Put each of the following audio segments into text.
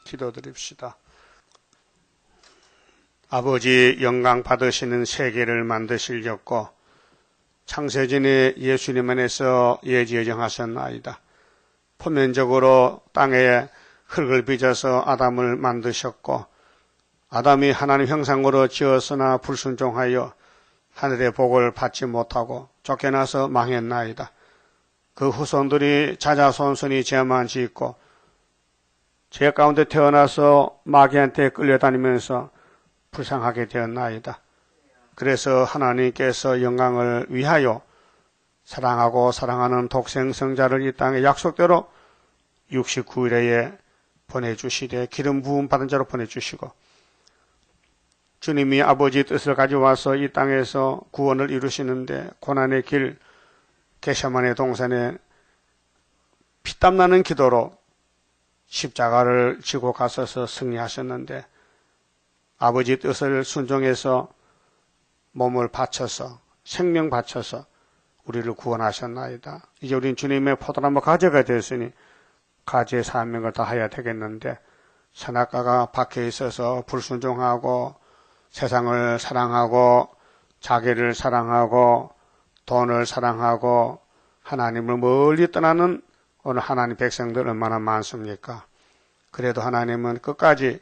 기도드립시다. 아버지, 영광 받으시는 세계를 만드시려고 창세전에 예수님 안에서 예지예정하셨나이다. 표면적으로 땅에 흙을 빚어서 아담을 만드셨고, 아담이 하나님 형상으로 지었으나 불순종하여 하늘의 복을 받지 못하고 쫓겨나서 망했나이다. 그 후손들이 자자손손이 죄만 짓고 죄 가운데 태어나서 마귀한테 끌려다니면서 불쌍하게 되었나이다. 그래서 하나님께서 영광을 위하여 사랑하고 사랑하는 독생성자를 이 땅에 약속대로 69일에 보내주시되 기름 부음 받은 자로 보내주시고, 주님이 아버지 뜻을 가져와서 이 땅에서 구원을 이루시는데 고난의 길 겟세마네 동산에 피땀나는 기도로 십자가를 지고 가셔서 승리하셨는데, 아버지 뜻을 순종해서 몸을 바쳐서 생명 바쳐서 우리를 구원하셨나이다. 이제 우린 주님의 포도나무 가지가 되었으니 가지의 사명을 다해야 되겠는데, 선악과가 밖에 있어서 불순종하고 세상을 사랑하고 자기를 사랑하고 돈을 사랑하고 하나님을 멀리 떠나는 오늘 하나님 백성들 얼마나 많습니까? 그래도 하나님은 끝까지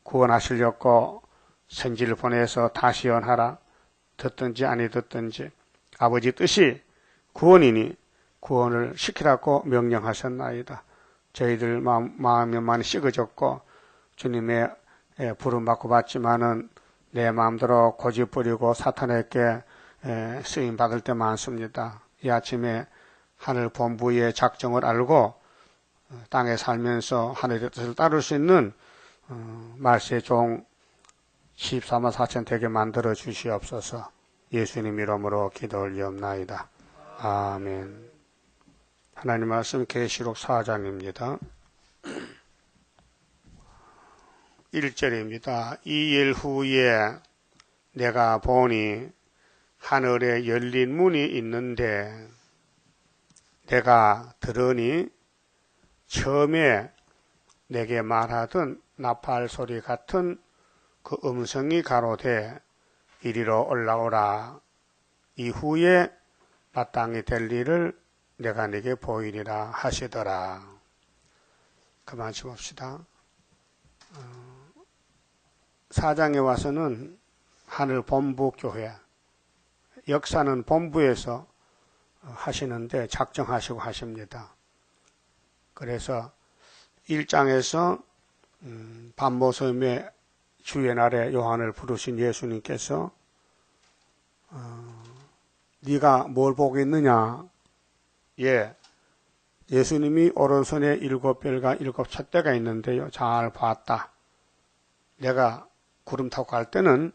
구원하시려고 선지를 보내서 다시 연하라. 듣든지 아니 듣든지 아버지 뜻이 구원이니 구원을 시키라고 명령하셨나이다. 저희들 마음이 많이 식어졌고 주님의 부름받고 받지만은 내 마음대로 고집부리고 사탄에게 쓰임받을 때 많습니다. 이 아침에 하늘 본부의 작정을 알고 땅에 살면서 하늘의 뜻을 따를 수 있는 말세의 종 14만 4천 되게 만들어 주시옵소서. 예수님 이름으로 기도 올리옵나이다. 아멘. 하나님 말씀 계시록 4장입니다. 1절입니다. 이 일 후에 내가 보니 하늘에 열린 문이 있는데 내가 들으니 처음에 내게 말하던 나팔 소리 같은 그 음성이 가로되 이리로 올라오라. 이후에 마땅히 될 일을 내가 네게 보이리라 하시더라. 그만 좀 봅시다. 4장에 와서는 하늘 본부 교회, 역사는 본부에서 하시는데 작정하시고 하십니다. 그래서 1장에서 밤모섬의 주의 날에 요한을 부르신 예수님께서 네가 뭘 보고 있느냐? 예수님이 오른손에 7별과 7 촛대가 있는데요. 잘 봤다. 내가 구름 타고 갈 때는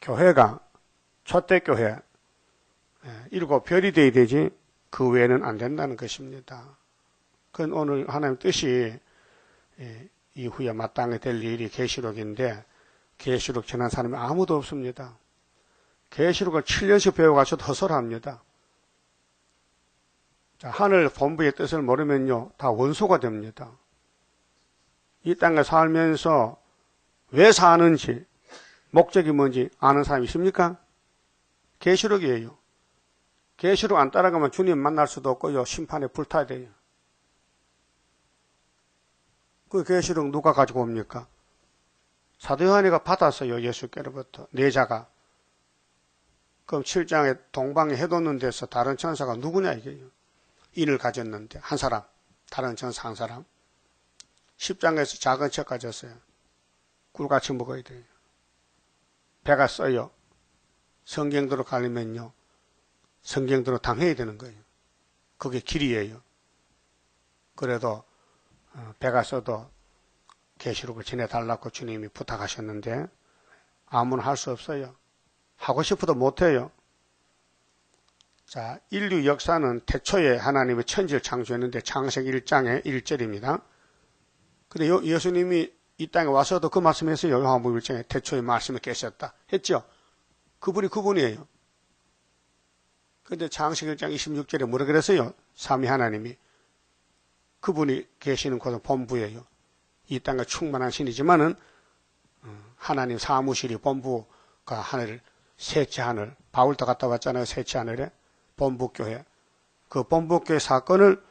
교회가 촛대교회 7별이 돼야 되지 그 외에는 안 된다는 것입니다. 그건 오늘 하나님 뜻이 이후에 마땅히 될 일이 계시록인데 계시록 전한 사람이 아무도 없습니다. 계시록을 7년씩 배워가셔도 허설합니다. 자, 하늘 본부의 뜻을 모르면요 다 원수가 됩니다. 이 땅에 살면서 왜 사는지 목적이 뭔지 아는 사람이 있습니까? 계시록이에요. 계시록 안 따라가면 주님 만날 수도 없고요 심판에 불타야 돼요. 그 계시록 누가 가지고 옵니까? 사도 요한이가 받았어요. 예수께로부터 내자가. 그럼 7장에 동방에 해돋는 데서 다른 천사가 누구냐 이게요. 인을 가졌는데 한 사람, 다른 천사 한 사람. 10장에서 작은 책 가졌어요. 꿀같이 먹어야 돼요. 배가 써요. 성경대로 가려면요 성경대로 당해야 되는 거예요. 그게 길이에요. 그래도 배가 써도 계시록을 전해달라고 주님이 부탁하셨는데 아무나 할 수 없어요. 하고 싶어도 못해요. 자, 인류 역사는 태초에 하나님의 천지를 창조했는데 창세기 1장의 1절입니다. 근데 예수님이 이 땅에 와서도 그 말씀했어요. 요한복음 1장에 태초에 말씀을 계셨다 했죠. 그분이 그분이에요. 근데 창세기 1장 26절에 뭐라 그랬어요? 삼위 하나님이 그분이 계시는 곳은 본부예요. 이 땅에 충만한 신이지만은 하나님 사무실이 본부가 하늘 셋째 하늘 바울도 갔다 왔잖아요. 셋째 하늘에 본부교회 그 본부교회 사건을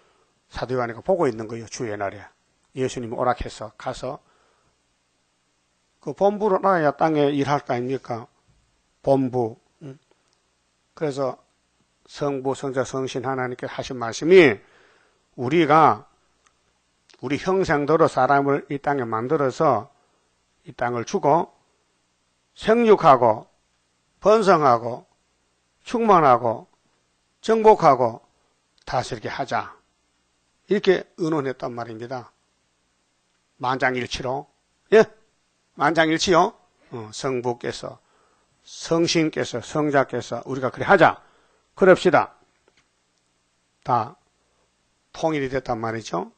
사도 요한이가 보고 있는 거예요. 주의 날에 예수님이 오락해서 가서 그 본부로 나야 땅에 일할 거 아닙니까? 본부. 그래서 성부, 성자, 성신 하나님께 하신 말씀이 우리가 우리 형상대로 사람을 이 땅에 만들어서 이 땅을 주고 생육하고 번성하고 충만하고 정복하고 다스리게 하자. 이렇게 의논했단 말입니다. 만장일치로. 예? 만장일치요. 성부께서 성신께서 성자께서 우리가 그래 하자. 그럽시다. 다 통일이 됐단 말이죠.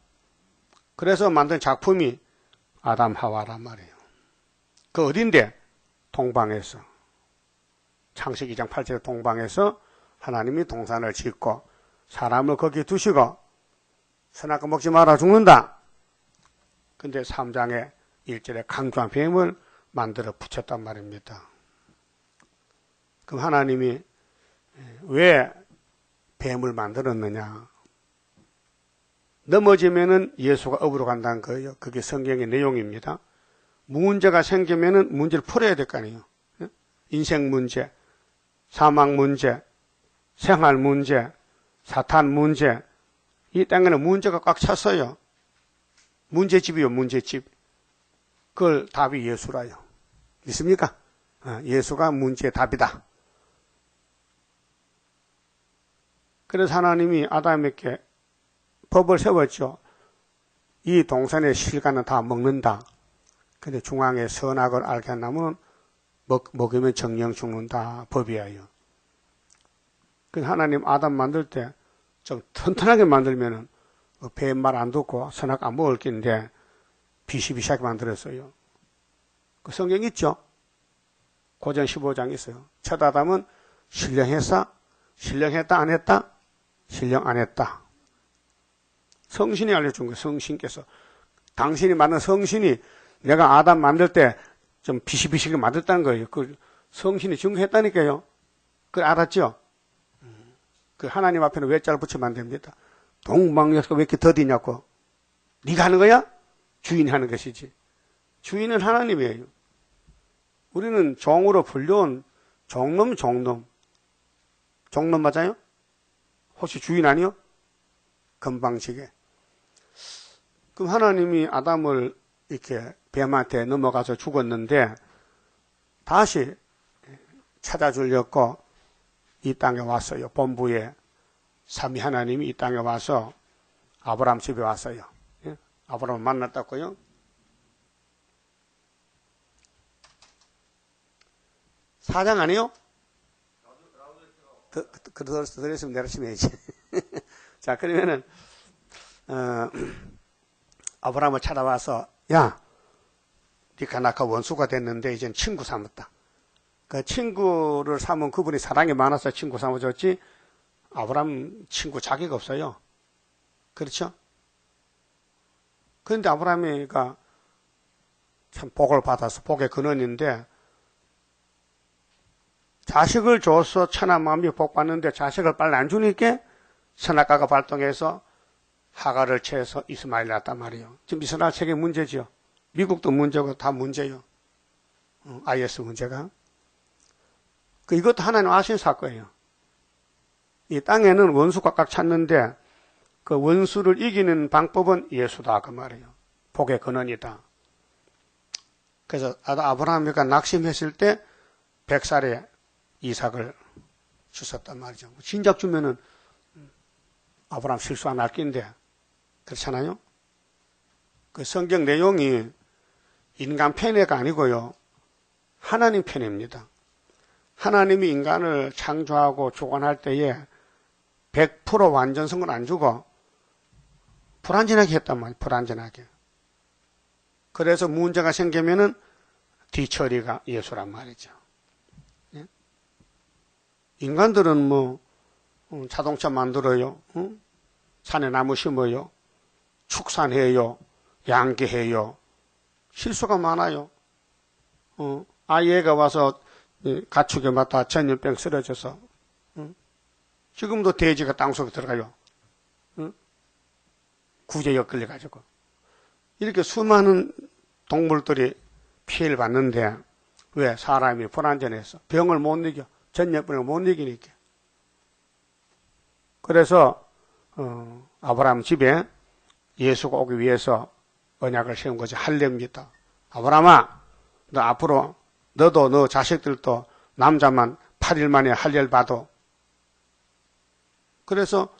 그래서 만든 작품이 아담 하와란 말이에요. 그 어딘데? 동방에서. 창세기 2장 8절에 동방에서 하나님이 동산을 짓고 사람을 거기 두시고 선악과 먹지 마라 죽는다. 근데 3장에 1절에 강조한 뱀을 만들어 붙였단 말입니다. 그럼 하나님이 왜 뱀을 만들었느냐? 넘어지면은 예수가 업으로 간다는 거예요. 그게 성경의 내용입니다. 문제가 생기면은 문제를 풀어야 될 거 아니에요. 인생 문제, 사망 문제, 생활 문제, 사탄 문제. 이 땅에는 문제가 꽉 찼어요. 문제집이요, 문제집. 그걸 답이 예수라요. 믿습니까? 예수가 문제의 답이다. 그래서 하나님이 아담에게 법을 세웠죠. 이 동산의 실과는 다 먹는다. 근데 중앙에 선악을 알게 한 나무는 먹으면 정령 죽는다. 법이에요. 그래서 하나님 아담 만들 때 좀 튼튼하게 만들면은 뱀 말 안 듣고 선악 안 먹을 낀데 비시비시하게 만들었어요. 그 성경 있죠? 고전 15장 있어요. 첫 아담은 신령했어? 신령했다 안 했다? 신령 안 했다. 성신이 알려준 거예요. 성신께서. 당신이 만든 성신이 내가 아담 만들 때 좀 비시비시하게 만들었다는 거예요. 그 성신이 증거했다니까요. 그걸 알았죠? 그 하나님 앞에는 외자를 붙이면 안 됩니다. 동방역사가 왜 이렇게 더디냐고. 네가 하는 거야? 주인이 하는 것이지. 주인은 하나님이에요. 우리는 종으로 불려온 종놈. 종놈 맞아요? 혹시 주인 아니요? 건방지게. 그럼 하나님이 아담을 이렇게 뱀한테 넘어가서 죽었는데 다시 찾아주려고 이 땅에 왔어요. 본부에 삼위 하나님이 이 땅에 와서 아브라함 집에 왔어요. 예? 아브라함을 만났다고요? 사장 아니요? 그랬으면 내렸으면 해야지. 자, 그러면은 아브라함을 찾아와서 야, 니가 나가 원수가 됐는데 이젠 친구 삼았다. 그 친구를 삼은 그분이 사랑이 많아서 친구 삼아줬지 아브라함 친구 자기가 없어요. 그렇죠? 그런데 아브라함이가 참 복을 받아서 복의 근원인데 자식을 줘서 천한 마음이 복 받는데 자식을 빨리 안 주니까 선악과가 발동해서 하가를 채해서 이스마엘 낳았단 말이에요. 지금 이스라엘 세계 문제지요. 미국도 문제고 다 문제요. IS 문제가. 이것도 하나님 아신 사건이에요. 이 땅에는 원수가 꽉 찼는데 그 원수를 이기는 방법은 예수다 그 말이에요. 복의 근원이다. 그래서 아브라함이가 낙심했을 때 100살에 이삭을 주셨단 말이죠. 진작 주면은 아브라함 실수 안 할 낀데 그렇잖아요. 그 성경 내용이 인간 편애가 아니고요. 하나님 편입니다. 하나님이 인간을 창조하고 주관할 때에 100% 완전성을 안 주고 불완전하게 했단 말이에요. 불완전하게. 그래서 문제가 생기면은 뒤처리가 예수란 말이죠. 예? 인간들은 뭐 자동차 만들어요. 산에 나무 심어요. 축산해요. 양계해요. 실수가 많아요. 아이가 와서 가축에 맞다 전염병 쓰러져서 지금도 돼지가 땅속에 들어가요. 구제역 걸려가지고. 이렇게 수많은 동물들이 피해를 받는데 왜? 사람이 불안전해서 병을 못 이겨. 전염병을 못 이기니까. 그래서 아브라함 집에 예수가 오기 위해서 언약을 세운 것이 할례입니다. 아브라함아, 너 앞으로 너도 너 자식들도 남자만 8일 만에 할례를 받아. 그래서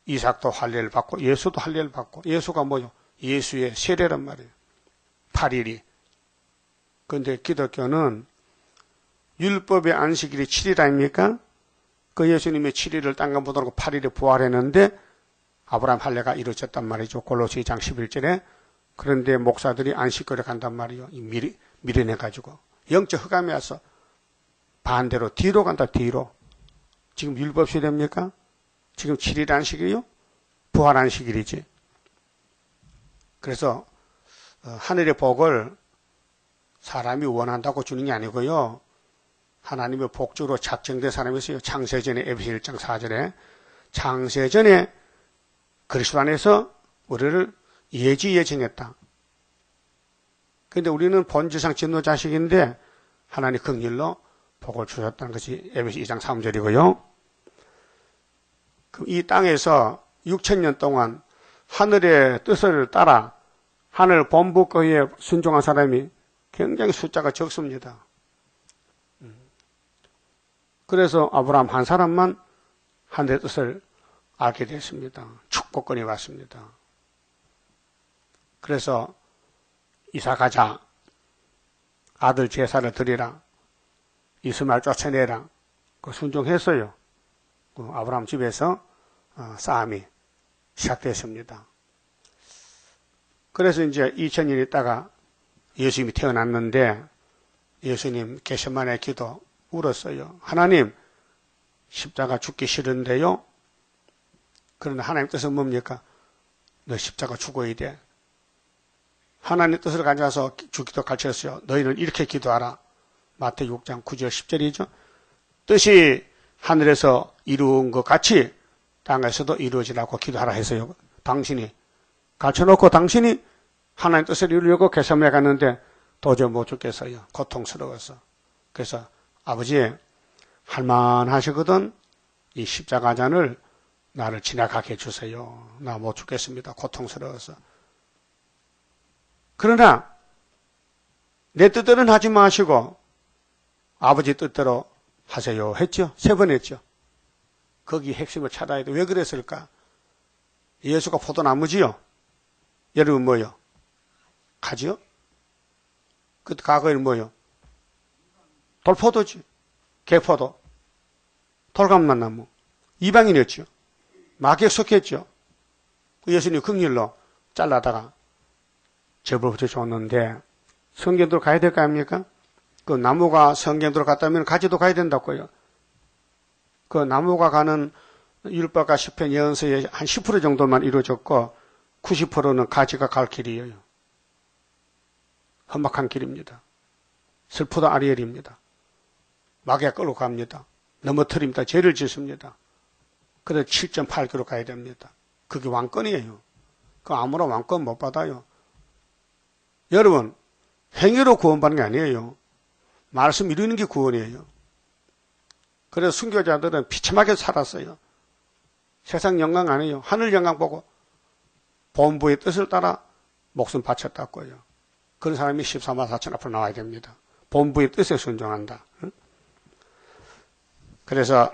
이삭도 할례를 받고 예수도 할례를 받고. 예수가 뭐요? 예수의 세례란 말이에요. 8일이. 그런데 기독교는 율법의 안식일이 7일 아닙니까? 그 예수님의 7일을 땅감 보도록 8일에 부활했는데 아브라함 할례가 이루어졌단 말이죠. 골로새 2장 11절에. 그런데 목사들이 안식일에 간단 말이에요. 미련해가지고. 영적 흑암이 와서 반대로 뒤로 간다. 뒤로. 지금 율법 시대입니까? 지금 7일 안식일이요? 부활 안식일이지. 그래서 하늘의 복을 사람이 원한다고 주는 게 아니고요. 하나님의 복주로 작정된 사람이 있어요. 창세전에 에베소 1장 4절에 창세전에 그리스도 안에서 우리를 예지예정했다. 그런데 우리는 본질상 진노 자식인데 하나님 긍휼로 복을 주셨다는 것이 에베소 2장 3절이고요. 이 땅에서 6,000년 동안 하늘의 뜻을 따라 하늘 본부 거에 순종한 사람이 굉장히 숫자가 적습니다. 그래서 아브라함 한 사람만 하늘의 뜻을 알게 됐습니다. 축복권이 왔습니다. 그래서 이사가자, 아들 제사를 드리라, 이스마엘 쫓아내라, 그 순종했어요. 아브라함 집에서 싸움이 시작됐습니다. 그래서 이제 2000년 있다가 예수님이 태어났는데 예수님 겟세마네 기도 울었어요. 하나님, 십자가 죽기 싫은데요. 그러나 하나님 뜻은 뭡니까? 너 십자가 죽어야 돼. 하나님 뜻을 가져와서 죽기도 가르쳤어요. 너희는 이렇게 기도하라. 마태복음 6장 9절 10절이죠. 뜻이 하늘에서 이루은 것 같이 땅에서도 이루어지라고 기도하라 해서요. 당신이 가르쳐놓고 당신이 하나님 뜻을 이루려고 겟세마네 갔는데 도저히 못 죽겠어요. 고통스러워서. 그래서 아버지, 할만하시거든 이 십자가 잔을 나를 지나가게 해주세요. 나 못 죽겠습니다. 고통스러워서. 그러나 내 뜻대로는 하지 마시고 아버지 뜻대로 하세요 했죠. 3번 했죠. 거기 핵심을 찾아야 돼. 왜 그랬을까? 예수가 포도나무지요. 여러분 뭐요? 가지요? 그 과거에는 뭐요? 돌포도지. 개포도. 돌감만나무. 이방인이었죠. 마귀에 속했죠. 예수님 긍휼로 잘라다가 접을 붙여줬는데 성경으로 가야 될 거 아닙니까? 그 나무가 성경으로 갔다면 가지도 가야 된다고요. 그 나무가 가는 율법과 시편 예언서의 한 10% 정도만 이루어졌고 90%는 가지가 갈 길이에요. 험악한 길입니다. 슬프다 아리엘입니다. 마귀가 끌고 갑니다. 넘어뜨립니다. 죄를 짓습니다. 그래서 7.8km 가야 됩니다. 그게 왕권이에요. 그 아무나 왕권 못 받아요. 여러분, 행위로 구원받는 게 아니에요. 말씀 이루는 게 구원이에요. 그래서 순교자들은 비참하게 살았어요. 세상 영광 아니에요. 하늘 영광 보고 본부의 뜻을 따라 목숨 바쳤다고요. 그런 사람이 14만 4천 앞으로 나와야 됩니다. 본부의 뜻에 순종한다. 그래서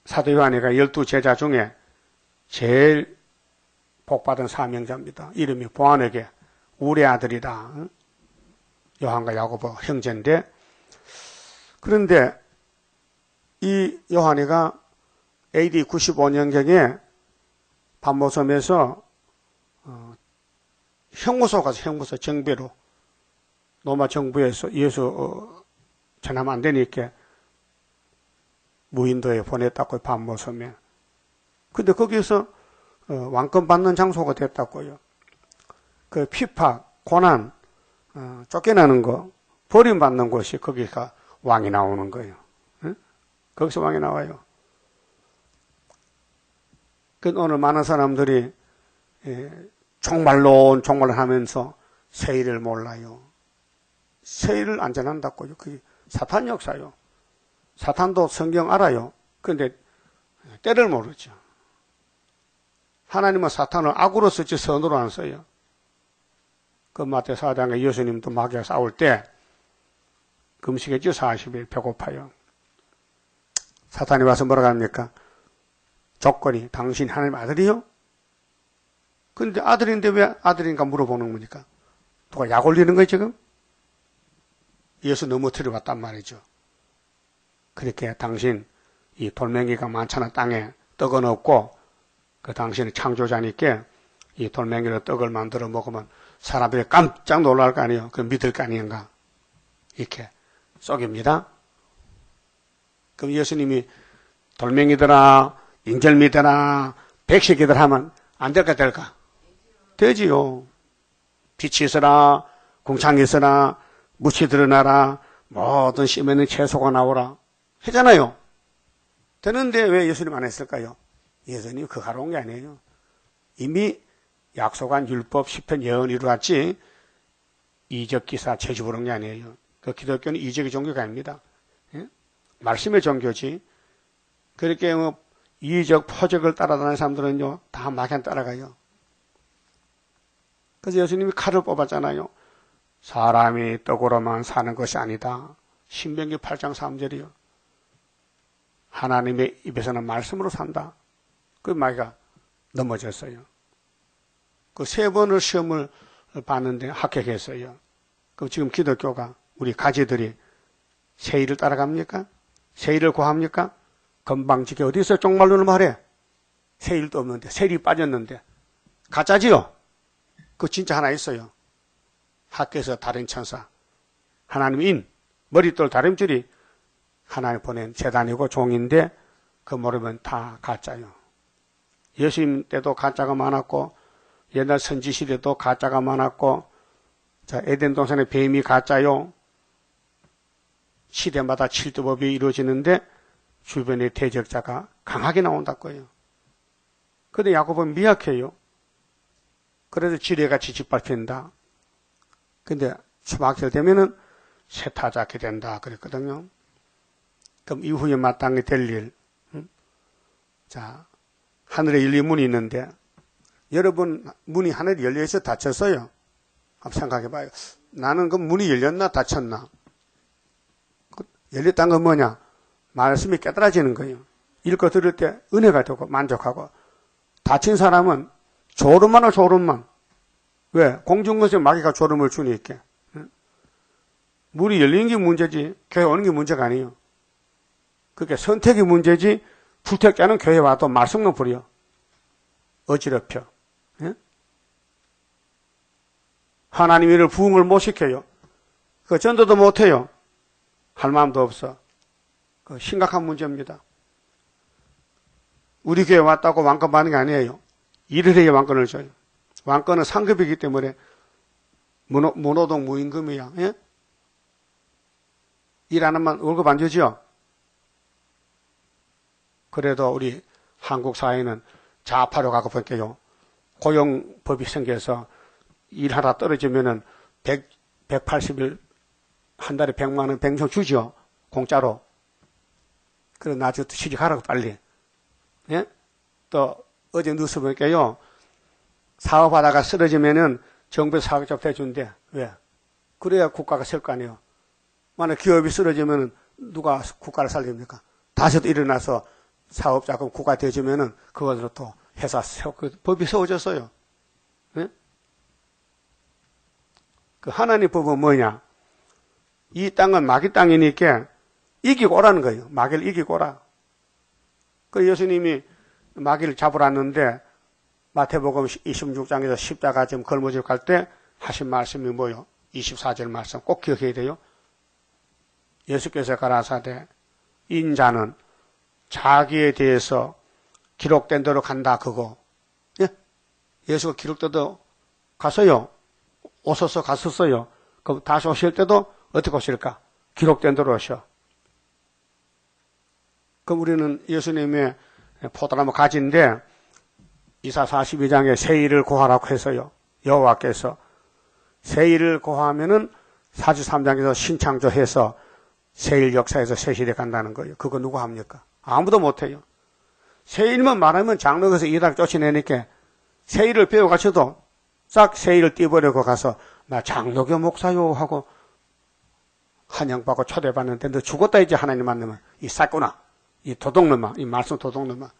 사도 요한이가 12제자 중에 제일 복받은 사명자입니다. 이름이 보아네게 우리 아들이다. 요한과 야고보 형제인데, 그런데 이 요한이가 AD 95년경에 반모섬에서 형무소 가서 형무소 정배로 로마 정부에서 예수 전하면 안 되니까 무인도에 보냈다고요. 반모섬에. 근데 거기서 왕권 받는 장소가 됐다고요. 그 핍박, 고난, 쫓겨나는 거, 버림받는 곳이 거기가 왕이 나오는 거예요. 응? 거기서 왕이 나와요. 그 오늘 많은 사람들이 종말론 하면서 세일을 몰라요. 세일을 안 전한다고요. 그게 사탄 역사요. 사탄도 성경 알아요. 그런데 때를 모르죠. 하나님은 사탄을 악으로 쓰지 선으로 안 써요. 그 마태오 4장에 예수님도 마귀와 싸울 때 금식했죠. 40일 배고파요. 사탄이 와서 뭐라고 합니까? 조건이 당신 하나님 아들이요? 근데 아들인데 왜 아들인가 물어보는 겁니까? 누가 약 올리는 거예요 지금? 예수 넘어뜨려 봤단 말이죠. 그렇게 당신 이 돌멩이가 많잖아. 땅에 떡은 없고 그 당신은 창조자니까 이 돌멩이로 떡을 만들어 먹으면 사람들이 깜짝 놀랄 거 아니에요. 그 믿을 거 아닌가? 이렇게 속입니다. 그럼 예수님이 돌멩이들아, 인절미들아, 백식이들 하면 안 될까 될까? 되지요. 빛이 있어라, 궁창이 있어라, 무치 드러나라, 모든 씨 있는 채소가 나오라 하잖아요. 되는데 왜 예수님 안 했을까요? 예수님 그거 하러 온 게 아니에요. 이미 약속한 율법, 시편, 예언 이루었지 이적 기사 채집을 한 게 아니에요. 그 기독교는 이적의 종교가 아닙니다. 예? 말씀의 종교지. 그렇게 뭐 이적, 포적을 따라다니는 사람들은요 다 마냥 따라가요. 그래서 예수님이 칼을 뽑았잖아요. 사람이 떡으로만 사는 것이 아니다. 신명기 8장 3절이요. 하나님의 입에서는 말씀으로 산다. 그 마귀가 넘어졌어요. 그 3번을 시험을 봤는데 합격했어요. 그럼 지금 기독교가 우리 가지들이 세일을 따라갑니까? 세일을 구합니까? 건방지게 어디서 쪽말론을 말해? 세일도 없는데 세일이 빠졌는데 가짜지요? 그거 진짜 하나 있어요. 학교에서 다른 천사 하나님의 인 머릿돌 다림줄이 하나님 보낸 재단이고 종인데 그 모르면 다 가짜요. 예수님 때도 가짜가 많았고 옛날 선지 시대도 가짜가 많았고 자 에덴 동산의 뱀이 가짜요. 시대마다 칠두법이 이루어지는데 주변의 대적자가 강하게 나온다고요. 그런데 야곱은 미약해요. 그래서 지뢰같이 짓밟힌다. 근데 초막절 되면은 세타잡게 된다 그랬거든요. 그럼 이후에 마땅히 될 일. 자, 하늘에 열린 문이 있는데 여러분 문이 하늘에 열려서 닫혔어요. 한번 생각해 봐요. 나는 그 문이 열렸나 닫혔나? 열렸다는 건 뭐냐? 말씀이 깨달아지는 거예요. 읽고 들을 때 은혜가 되고 만족하고 닫힌 사람은 졸음만 졸음만. 왜? 공중것에 마귀가 졸음을 주니까. 문이 열리는 게 문제지 교회 오는 게 문제가 아니에요. 그게 선택이 문제지 불택자는 교회 와도 말씀만 부려. 어지럽혀. 예? 하나님 일을 부흥을 못 시켜요. 그 전도도 못 해요. 할 마음도 없어. 그 심각한 문제입니다. 우리 교회 왔다고 왕권 받는 게 아니에요. 일을 해야 왕권을 줘요. 왕권은 상급이기 때문에 무노동 무임금이야. 예? 일 안 하면 월급 안 주죠? 그래도 우리 한국 사회는 좌파로 가고 볼게요. 고용법이 생겨서 일하다 떨어지면은 180일 한 달에 100만 원 pension 주죠. 공짜로. 그래 나중에 취직하라고 빨리. 예? 또 어제 뉴스 볼게요. 사업하다가 쓰러지면은 정부에서 사업적 대준대. 왜? 그래야 국가가 설 거 아니에요. 만약 기업이 쓰러지면은 누가 국가를 살립니까? 다시 또 일어나서 사업자금 국가 대주면은 그것으로 또 회사 그 법이 세워졌어요. 예? 그 하나님 법은 뭐냐? 이 땅은 마귀 땅이니까 이기고 오라는 거예요. 마귀를 이기고 오라. 그 예수님이 마귀를 잡으라는데 마태복음 26장에서 십자가 지금 걸머지고 갈 때 하신 말씀이 뭐요? 24절 말씀 꼭 기억해야 돼요. 예수께서 가라사대 인자는 자기에 대해서 기록된 대로 간다 그거. 예? 예수가 기록대로 가서요. 오셔서 갔었어요. 그럼 다시 오실 때도 어떻게 오실까? 기록된 대로 오셔. 그럼 우리는 예수님의 포도나무 가지인데 이사 42장에 세일을 고하라고 해서요. 여호와께서 세일을 고하면은 43장에서 신창조해서 세일 역사에서 세실에 간다는 거예요. 그거 누가 합니까? 아무도 못해요. 세일만 말하면 장로에서 이닥 쫓아내니까 세일을 배워가셔도 싹 세일을 띄버리고 가서 나 장로교 목사요 하고 환영받고 초대받는데 너 죽었다 이제 하나님 만나면 이 쌌구나. 이 도둑놈아. 이 말씀 도둑놈아.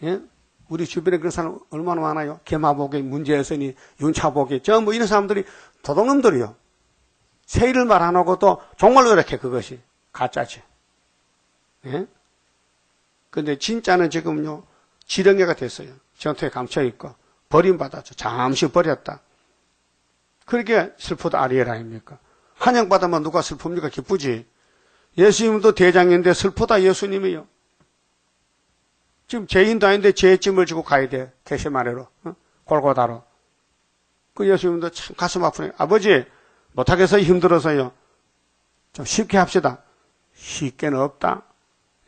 예? 우리 주변에 그런 사람 얼마나 많아요. 개마복이, 문제였으니, 윤차복이, 전부 이런 사람들이 도둑놈들이요. 세일을 말 안 하고 또 정말로 이렇게 그것이 가짜지. 예? 근데 진짜는 지금요, 지렁이가 됐어요. 전투에 감춰있고, 버림받았죠. 잠시 버렸다. 그렇게 슬프다 아리엘 아닙니까? 환영받으면 누가 슬픕니까? 기쁘지. 예수님도 대장인데 슬프다 예수님이요. 지금 죄인도 아닌데 죄의 짐을 지고 가야 돼. 게세마네로, 골고다로. 그 예수님도 참 가슴 아프네. 아버지, 못하겠어요. 힘들어서요. 좀 쉽게 합시다. 쉽게는 없다.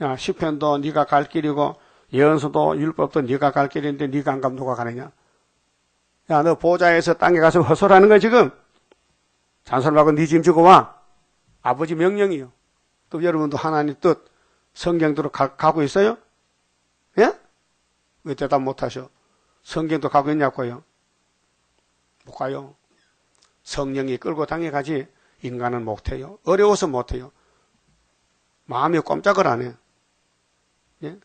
야, 시편도 네가 갈 길이고 예언서도 율법도 네가 갈 길인데 네가 안 가면 누가 가느냐. 야, 너 보좌에서 땅에 가서 헛소리하는 거야 지금. 잔소리하고 네 짐 주고 와. 아버지 명령이요. 또 여러분도 하나님 뜻 성경대로 가고 있어요? 예? 왜 대답 못하셔? 성경도 가고 있냐고요? 못 가요. 성령이 끌고 당겨가지 인간은 못해요. 어려워서 못해요. 마음이 꼼짝을 안 해. 예?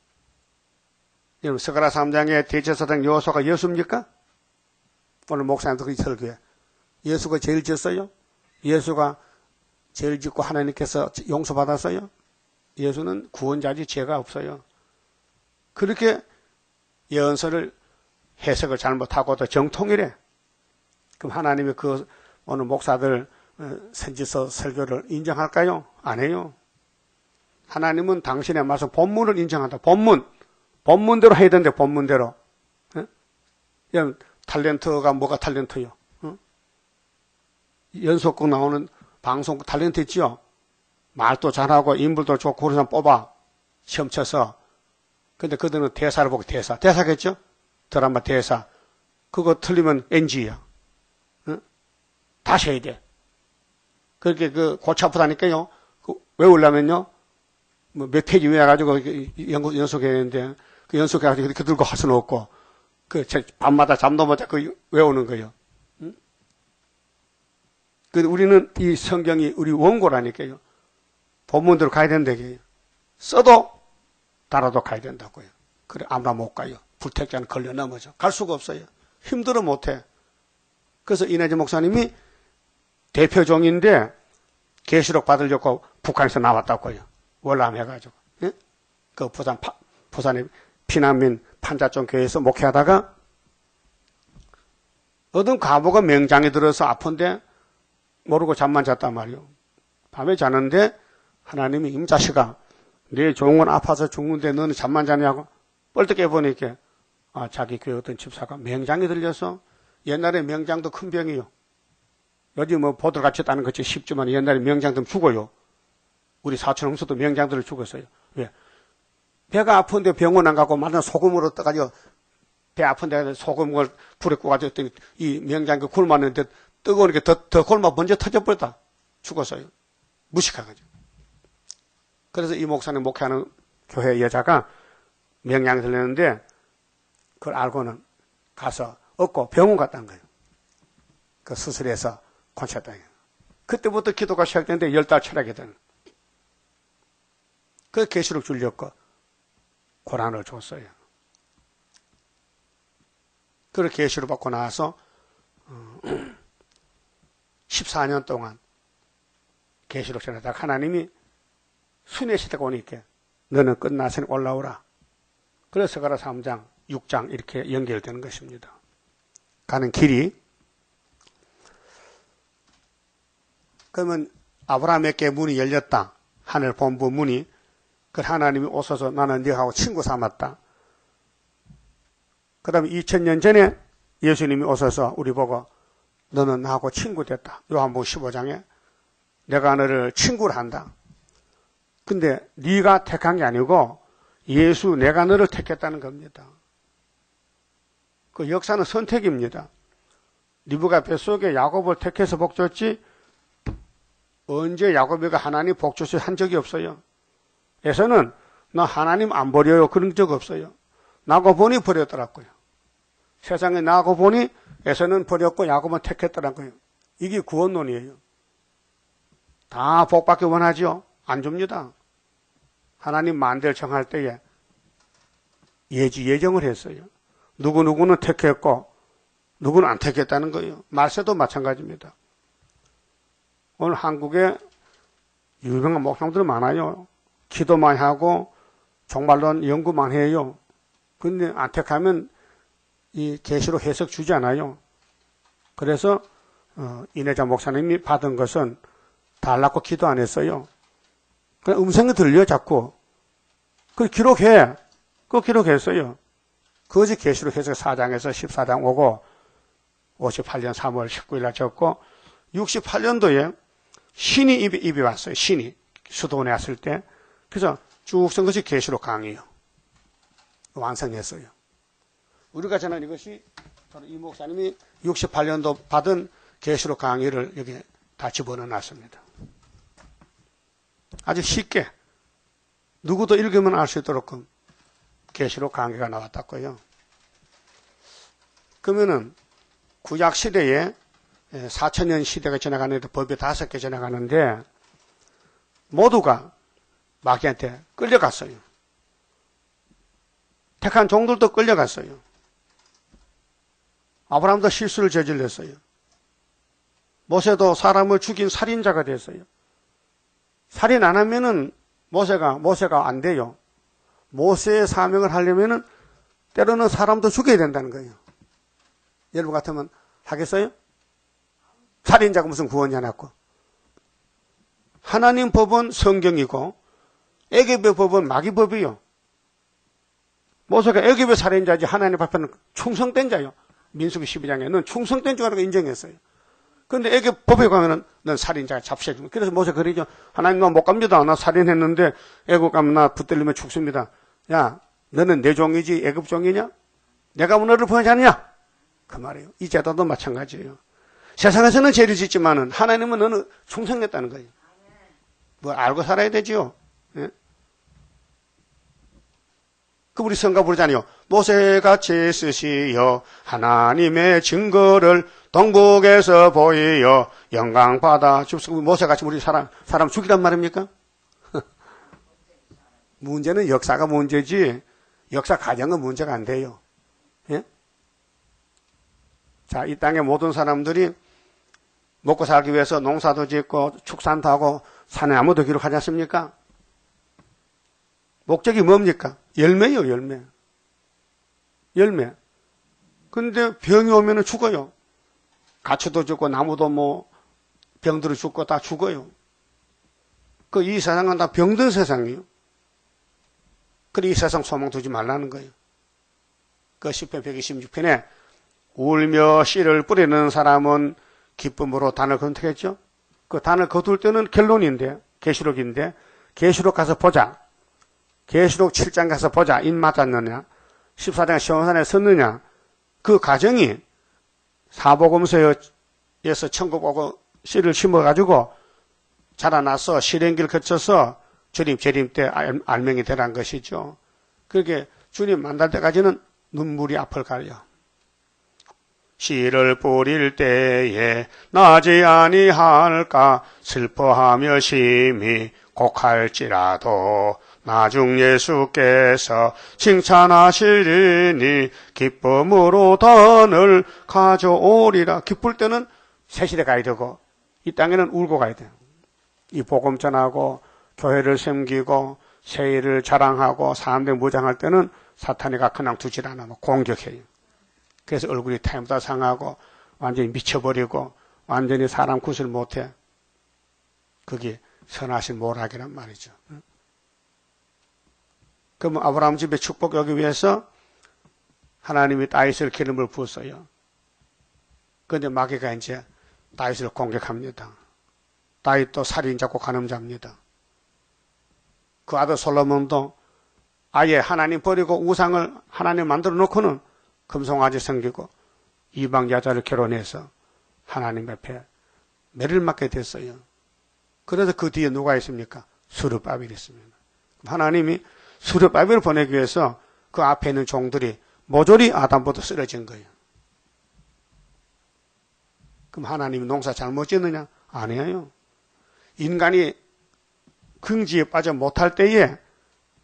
여러분 스가랴 3장의 대제사장 여호수아가 예수입니까? 오늘 목사님도 그 설교에 예수가 제일 졌어요? 예수가 제일 짓고 하나님께서 용서받았어요? 예수는 구원자지 죄가 없어요. 그렇게 예언서를 해석을 잘못하고도 정통이래. 그럼 하나님이 그 오늘 목사들 선지서 설교를 인정할까요? 안 해요. 하나님은 당신의 말씀 본문을 인정한다. 본문대로 해야 되는데 본문대로. 예? 탤런트가 뭐가 탤런트요? 연속극 나오는 방송 탤런트 있지요? 말도 잘하고 인물도 좋고 그런 사람 뽑아 시험 쳐서. 근데 그들은 대사를 보고 대사겠죠? 드라마 대사. 그거 틀리면 NG야. 다시 해야 돼. 그렇게 골치 아프다니까요. 외우려면요. 뭐 몇 페이지 외워가지고 연속해야 되는데 그 연속해가지고 그렇게 들고 할 수는 없고 밤마다 잠도 못 자고 외우는 거예요. 우리는 이 성경이 우리 원고라니까요. 본문대로 가야 된다고요. 써도 달아도 가야 된다고요. 그래 아무나 못 가요. 불택자는 걸려 넘어져. 갈 수가 없어요. 힘들어 못해. 그래서 이내재 목사님이 대표종인데 계시록 받으려고 북한에서 나왔다고요. 월남해가지고. 예? 그 부산의 피난민 판자촌 교회에서 목회하다가 어떤 과부가 맹장에 들어서 아픈데 모르고 잠만 잤단 말이요. 밤에 자는데 하나님이 임자식아 네 종은 아파서 죽는데 너는 잠만 자냐고 뻘떡 깨보니까 자기 교회 어떤 집사가 맹장에 들려서 옛날에 맹장도 큰 병이요. 요즘 뭐 보들같이 따는 것이 쉽지만 옛날에 명장들은 죽어요. 우리 사촌 형수도 명장들을 죽었어요. 왜? 배가 아픈데 병원 안 가고 마냥 소금으로 떠가지고 배 아픈데 소금을 불에 구워가지고 이 명장이 굶었는데 뜨거우니까 더 굶어 먼저 터져버렸다. 죽었어요. 무식해가지고. 그래서 이 목사님 목회하는 교회 여자가 명장이 들렸는데 그걸 알고는 가서 얻고 병원 갔다는 거예요. 그 수술해서 고쳤다. 그때부터 기도가 시작되는데 10달 철학이 되는. 그 계시록 줄렸고 고난을 줬어요. 그걸 계시로 받고 나서 14년 동안 계시록 전하다가 하나님이 순회 시대가 오니까 너는 끝나서는 올라오라. 그래서 스가랴 3장, 6장 이렇게 연결되는 것입니다. 가는 길이 그러면 아브라함에게 문이 열렸다. 하늘 본부 문이. 그 하나님이 오셔서 나는 너하고 친구 삼았다. 그 다음에 2000년 전에 예수님이 오셔서 우리 보고 너는 나하고 친구 됐다. 요한복음 15장에 내가 너를 친구를 한다. 근데 네가 택한 게 아니고 예수 내가 너를 택했다는 겁니다. 그 역사는 선택입니다. 리브가 뱃속에 야곱을 택해서 복 줬지 언제 야곱에게 하나님 복 주시 한 적이 없어요. 에서는 너 하나님 안 버려요 그런 적 없어요. 나고 보니 버렸더라고요. 세상에 나고 보니 에서는 버렸고 야곱은 택했더라고요. 이게 구원론이에요. 다 복받기 원하죠? 안 줍니다. 하나님 만대를 정할 때에 예정을 했어요. 누구누구는 택했고 누구는 안 택했다는 거예요. 말세도 마찬가지입니다. 오늘 한국에 유명한 목사님들 많아요. 기도 많이 하고 종말론 연구만 해요. 근데 안 택하면 이 계시록 해석 주지 않아요. 그래서 이내자 목사님이 받은 것은 달라고 기도 안 했어요. 그냥 음성이 들려 자꾸. 그걸 기록해. 그거 기록했어요. 그것이 계시록 해석 4장에서 14장 오고 58년 3월 19일 날 적고 68년도에 신이 입이 왔어요. 신이 수도원에 왔을 때. 그래서 쭉 쓴 것이 계시록 강의요. 완성했어요. 우리가 저는 이것이 이 목사님이 68년도 받은 계시록 강의를 여기 다 집어넣어 놨습니다. 아주 쉽게 누구도 읽으면 알 수 있도록 계시록 강의가 나왔다고요. 그러면은 구약 시대에 4천년 시대가 지나가는데 법이 5개 지나가는데 모두가 마귀한테 끌려갔어요. 택한 종들도 끌려갔어요. 아브라함도 실수를 저질렀어요. 모세도 사람을 죽인 살인자가 됐어요. 살인 안 하면은 모세가 안 돼요. 모세의 사명을 하려면은 때로는 사람도 죽여야 된다는 거예요. 여러분 같으면 하겠어요? 살인자가 무슨 구원이 하나고. 하나님 법은 성경이고 애굽의 법은 마귀법이요. 모세가 애굽의 살인자지 하나님 앞에는 충성된 자요. 민수기 12장에는 충성된 자라고 인정했어요. 그런데 애굽 법에 가면은 넌 살인자가 잡혀집니다. 그래서 모세 그러죠. 하나님 나 못 갑니다. 나 살인했는데 애굽 가면 나 붙들리면 죽습니다. 야, 너는 내 종이지 애굽 종이냐? 내가 너를 보내지 않느냐? 그 말이에요. 이 제도도 마찬가지예요. 세상에서는 죄를 짓지만은 하나님은 너는 충성했다는 거예요. 뭐 알고 살아야 되지요. 예? 그 우리 성가 부르잖아요. 모세같이 쓰시어 하나님의 증거를 동북에서 보이어 영광 받아 줍시고. 모세같이 우리 사람 죽이란 말입니까? 문제는 역사가 문제지 역사 과정은 문제가 안 돼요. 예? 자, 이 땅의 모든 사람들이 먹고 살기 위해서 농사도 짓고 축산도 하고 사내나무도 기록하지 않습니까? 목적이 뭡니까? 열매요, 열매. 열매. 근데 병이 오면 죽어요. 가초도 죽고 나무도 뭐 병들어 죽고 다 죽어요. 그 이 세상은 다 병든 세상이에요. 그래 이 세상 소망 두지 말라는 거예요. 그 10편 126편에 울며 씨를 뿌리는 사람은 기쁨으로 단을 건투겠죠. 그 단을 거둘 때는 결론인데 계시록인데 계시록 가서 보자. 계시록 7장 가서 보자. 인 맞았느냐. 14장 시온산에 섰느냐. 그 과정이 사복음서에서 천국 오고 씨를 심어가지고 자라나서 실행기를 거쳐서 주님 재림 때 알맹이 되란 것이죠. 그렇게 주님 만날 때까지는 눈물이 앞을 가려. 씨를 뿌릴 때에 나지 아니할까 슬퍼하며 심히 곡할지라도 나중 예수께서 칭찬하시리니 기쁨으로 단을 가져오리라. 기쁠 때는 새시대 가야 되고 이 땅에는 울고 가야 돼요. 이 복음 전하고 교회를 섬기고 세일을 자랑하고 사람들 무장할 때는 사탄이가 그냥 두질 않아. 공격해요. 그래서 얼굴이 타임다 상하고 완전히 미쳐버리고 완전히 사람 굿을 못해. 그게 선하신 모락이란 말이죠. 그럼 아브라함 집에 축복하기 위해서 하나님이 다윗을 기름을 부었어요. 그런데 마귀가 이제 다윗을 공격합니다. 다윗도 살인자고 간음자입니다. 그 아들 솔로몬도 아예 하나님 버리고 우상을 하나님 만들어 놓고는 금송아지 섬기고 이방 여자를 결혼해서 하나님 앞에 매를 맞게 됐어요. 그래서 그 뒤에 누가 있습니까? 스룹바벨이 있습니다. 하나님이 스룹바벨을 보내기 위해서 그 앞에 있는 종들이 모조리 아담보다 쓰러진 거예요. 그럼 하나님이 농사 잘못 짓느냐? 아니에요. 인간이 긍지에 빠져 못할 때에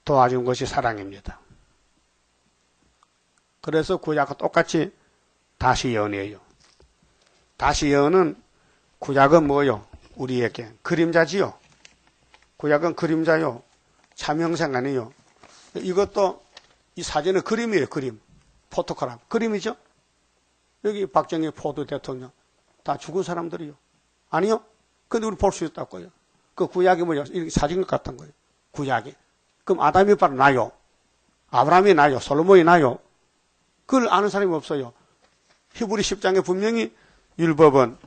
도와준 것이 사랑입니다. 그래서 구약과 똑같이 다시 예언이에요. 다시 예언은 구약은 뭐요? 우리에게 그림자지요. 구약은 그림자요. 참형상 아니에요. 이것도 이 사진은 그림이에요. 그림. 포토그래프. 그림이죠. 여기 박정희 포도 대통령 다 죽은 사람들이요. 아니요. 근데 우리 볼 수 있다고요. 그 구약이 뭐요? 사진 같은 거예요. 구약이. 그럼 아담이 바로 나요. 아브라함이 나요. 솔로몬이 나요. 그걸 아는 사람이 없어요. 히브리 10장에 분명히 율법은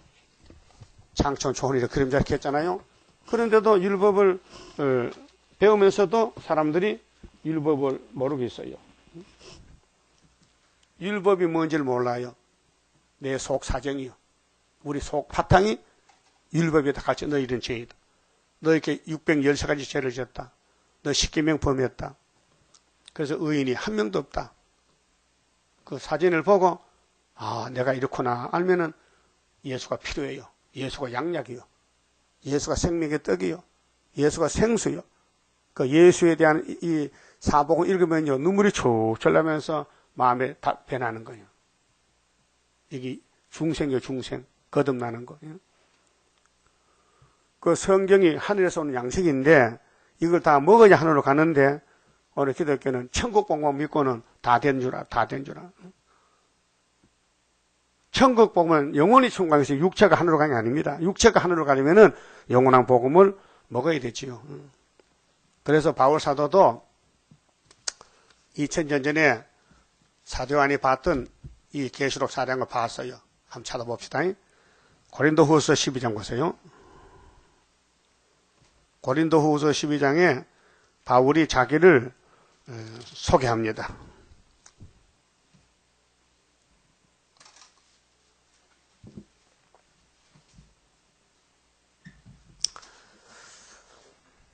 창천 초혼이라 그림자 이렇게 했잖아요. 그런데도 율법을 배우면서도 사람들이 율법을 모르고 있어요. 율법이 뭔지를 몰라요. 내 속 사정이요. 우리 속 바탕이 율법에다 같이 너 이런 죄이다. 너 이렇게 613가지 죄를 졌다. 너 십계명 범했다. 그래서 의인이 한 명도 없다. 그 사진을 보고 아 내가 이렇구나 알면은 예수가 필요해요. 예수가 양약이요. 예수가 생명의 떡이요. 예수가 생수요. 그 예수에 대한 이 사복을 읽으면요 눈물이 축 흘러면서 마음에 다 변하는 거예요. 이게 중생이요 중생 거듭나는 거예요. 그 성경이 하늘에서 오는 양식인데 이걸 다 먹어야 하늘로 가는데 오늘 기독교는 천국 복만 믿고는 다 된 줄 알아. 다 된 줄 알아. 천국 복음은 영원히 충만해서 육체가 하늘로 가는 게 아닙니다. 육체가 하늘로 가려면은 영원한 복음을 먹어야 되지요. 그래서 바울 사도도 2000년 전에 사도 요한이 봤던 이 계시록 사령을 봤어요. 한번 찾아봅시다. 고린도후서 12장 보세요. 고린도후서 12장에 바울이 자기를 소개합니다.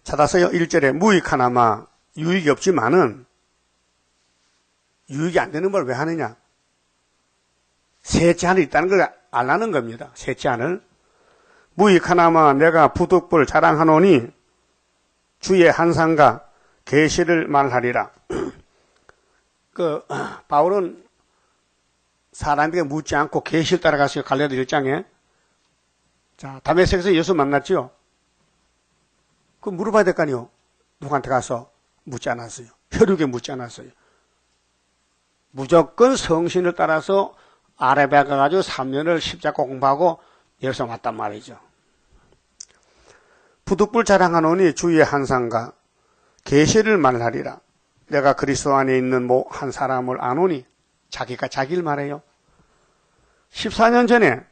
찾았어요. 1절에 무익하나마 유익이 없지만은 유익이 안 되는 걸 왜 하느냐? 셋째 하늘 있다는 걸 알라는 겁니다. 셋째 하늘. 무익하나마 내가 부득불 자랑하노니 주의 한상과 계시를 말하리라. 바울은 사람에게 묻지 않고 계시를 따라갔어요. 갈라디아 1장에. 자, 다메섹에서 예수 만났죠. 그 물어봐야 될 거 아니요. 누구한테 가서 묻지 않았어요. 혈육에 묻지 않았어요. 무조건 성신을 따라서 아라비아 가가지고 3년을 십자가 공부하고 예루살렘 왔단 말이죠. 부득불 자랑하노니 주의 한상과 계시를 말하리라. 내가 그리스도 안에 있는 뭐 한 사람을 아노니 자기가 자기를 말해요. 14년 전에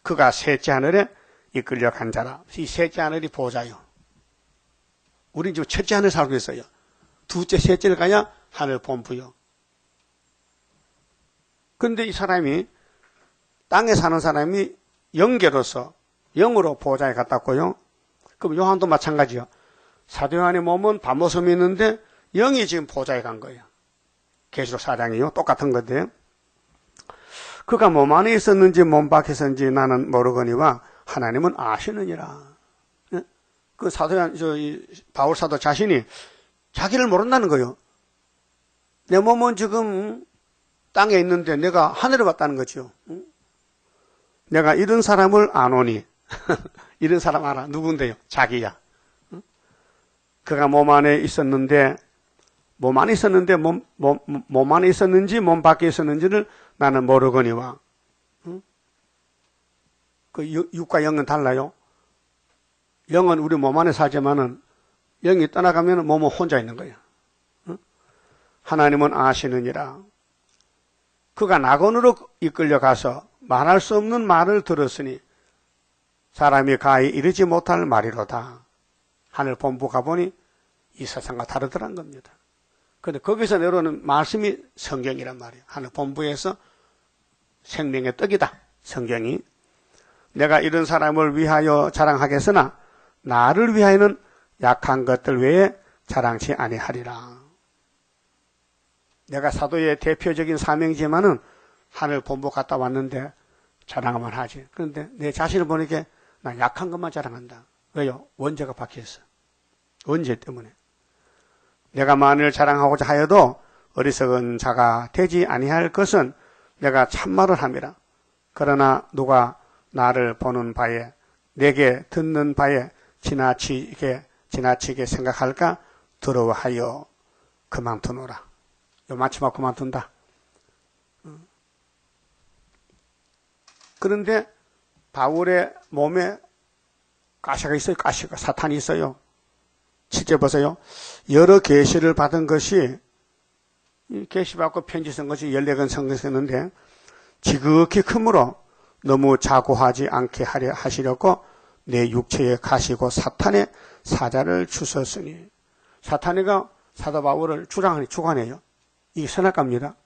그가 셋째 하늘에 이끌려 간 자라. 이 셋째 하늘이 보좌요. 우린 지금 첫째 하늘 살고 있어요. 둘째, 셋째를 가야 하늘 본부요. 그런데 이 사람이 땅에 사는 사람이 영계로서 영으로 보좌에 갔다고요. 그럼 요한도 마찬가지요. 사도 요한의 몸은 밤모섬이 있는데 영이 지금 보좌에 간 거예요. 계시록 4장이요. 똑같은 건데 그가 몸 안에 있었는지 몸 밖에 있었는지 나는 모르거니와 하나님은 아시느니라. 그 사도 요한, 바울 사도 자신이 자기를 모른다는 거예요. 내 몸은 지금 땅에 있는데 내가 하늘에 왔다는 거죠. 내가 이런 사람을 아노니 이런 사람 알아. 누군데요? 자기야. 그가 몸 안에 있었는데 몸 안에 있었는지 몸 밖에 있었는지를 나는 모르거니와. 그 육과 영은 달라요. 영은 우리 몸 안에 살지만은 영이 떠나가면 몸은 혼자 있는 거예요. 하나님은 아시느니라. 그가 낙원으로 이끌려 가서 말할 수 없는 말을 들었으니 사람이 가히 이르지 못할 말이로다. 하늘 본부 가보니 이 세상과 다르더란 겁니다. 그런데 거기서 내려오는 말씀이 성경이란 말이에요. 하늘 본부에서 생명의 떡이다. 성경이. 내가 이런 사람을 위하여 자랑하겠으나 나를 위하여는 약한 것들 외에 자랑치 아니하리라. 내가 사도의 대표적인 사명이지만은 하늘 본부 갔다 왔는데 자랑하면 하지. 그런데 내 자신을 보니까 나 약한 것만 자랑한다. 왜요? 원죄가 박혀있어. 원죄 때문에. 내가 만일 자랑하고자 하여도 어리석은 자가 되지 아니할 것은 내가 참말을 함이라. 그러나 누가 나를 보는 바에 내게 듣는 바에 지나치게 생각할까 두려워하여 그만두노라. 요 마치막 그만둔다. 그런데 바울의 몸에 가시가 있어요. 가시가 사탄이 있어요. 7절 보세요. 여러 계시를 받은 것이 계시받고 편지 쓴 것이 14권 성경했는데 지극히 크므로 너무 자고하지 않게 하려 하시려고 내 육체에 가시고 사탄의 사자를 주셨으니 사탄이가 사도 바울을 주관해요. 이게 선악과입니다.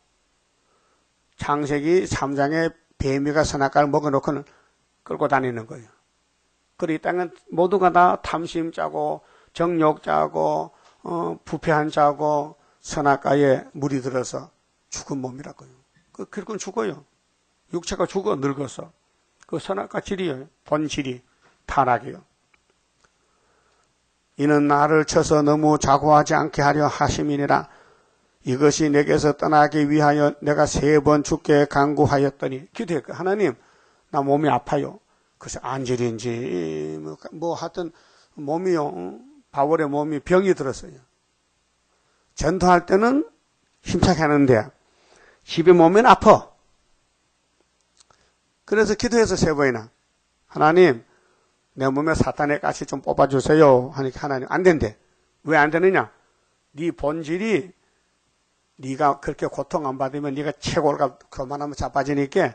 창세기 3장에 뱀이가 선악과를 먹어놓고는 끌고 다니는 거예요. 그리고 이 땅은 모두가 다 탐심자고 정욕자고 부패한 자고 선악과에 물이 들어서 죽은 몸이라고요. 그건 죽어요. 육체가 죽어 늙어서. 그 선악과 질이에요. 본질이 타락이에요. 이는 나를 쳐서 너무 자고하지 않게 하려 하심이니라. 이것이 내게서 떠나기 위하여 내가 3번 주께 간구하였더니 기도했고 하나님 나 몸이 아파요. 그래서 안질인지 뭐 하여튼 몸이요. 바울의 몸이 병이 들었어요. 전도할 때는 힘차게 하는데 집에 몸은 아파. 그래서 기도해서 3번이나 하나님 내 몸에 사탄의 가시 좀 뽑아주세요 하니까 하나님 안 된대. 왜 안 되느냐? 네 본질이 네가 그렇게 고통 안 받으면 네가 최고가 교만하면 자빠지니까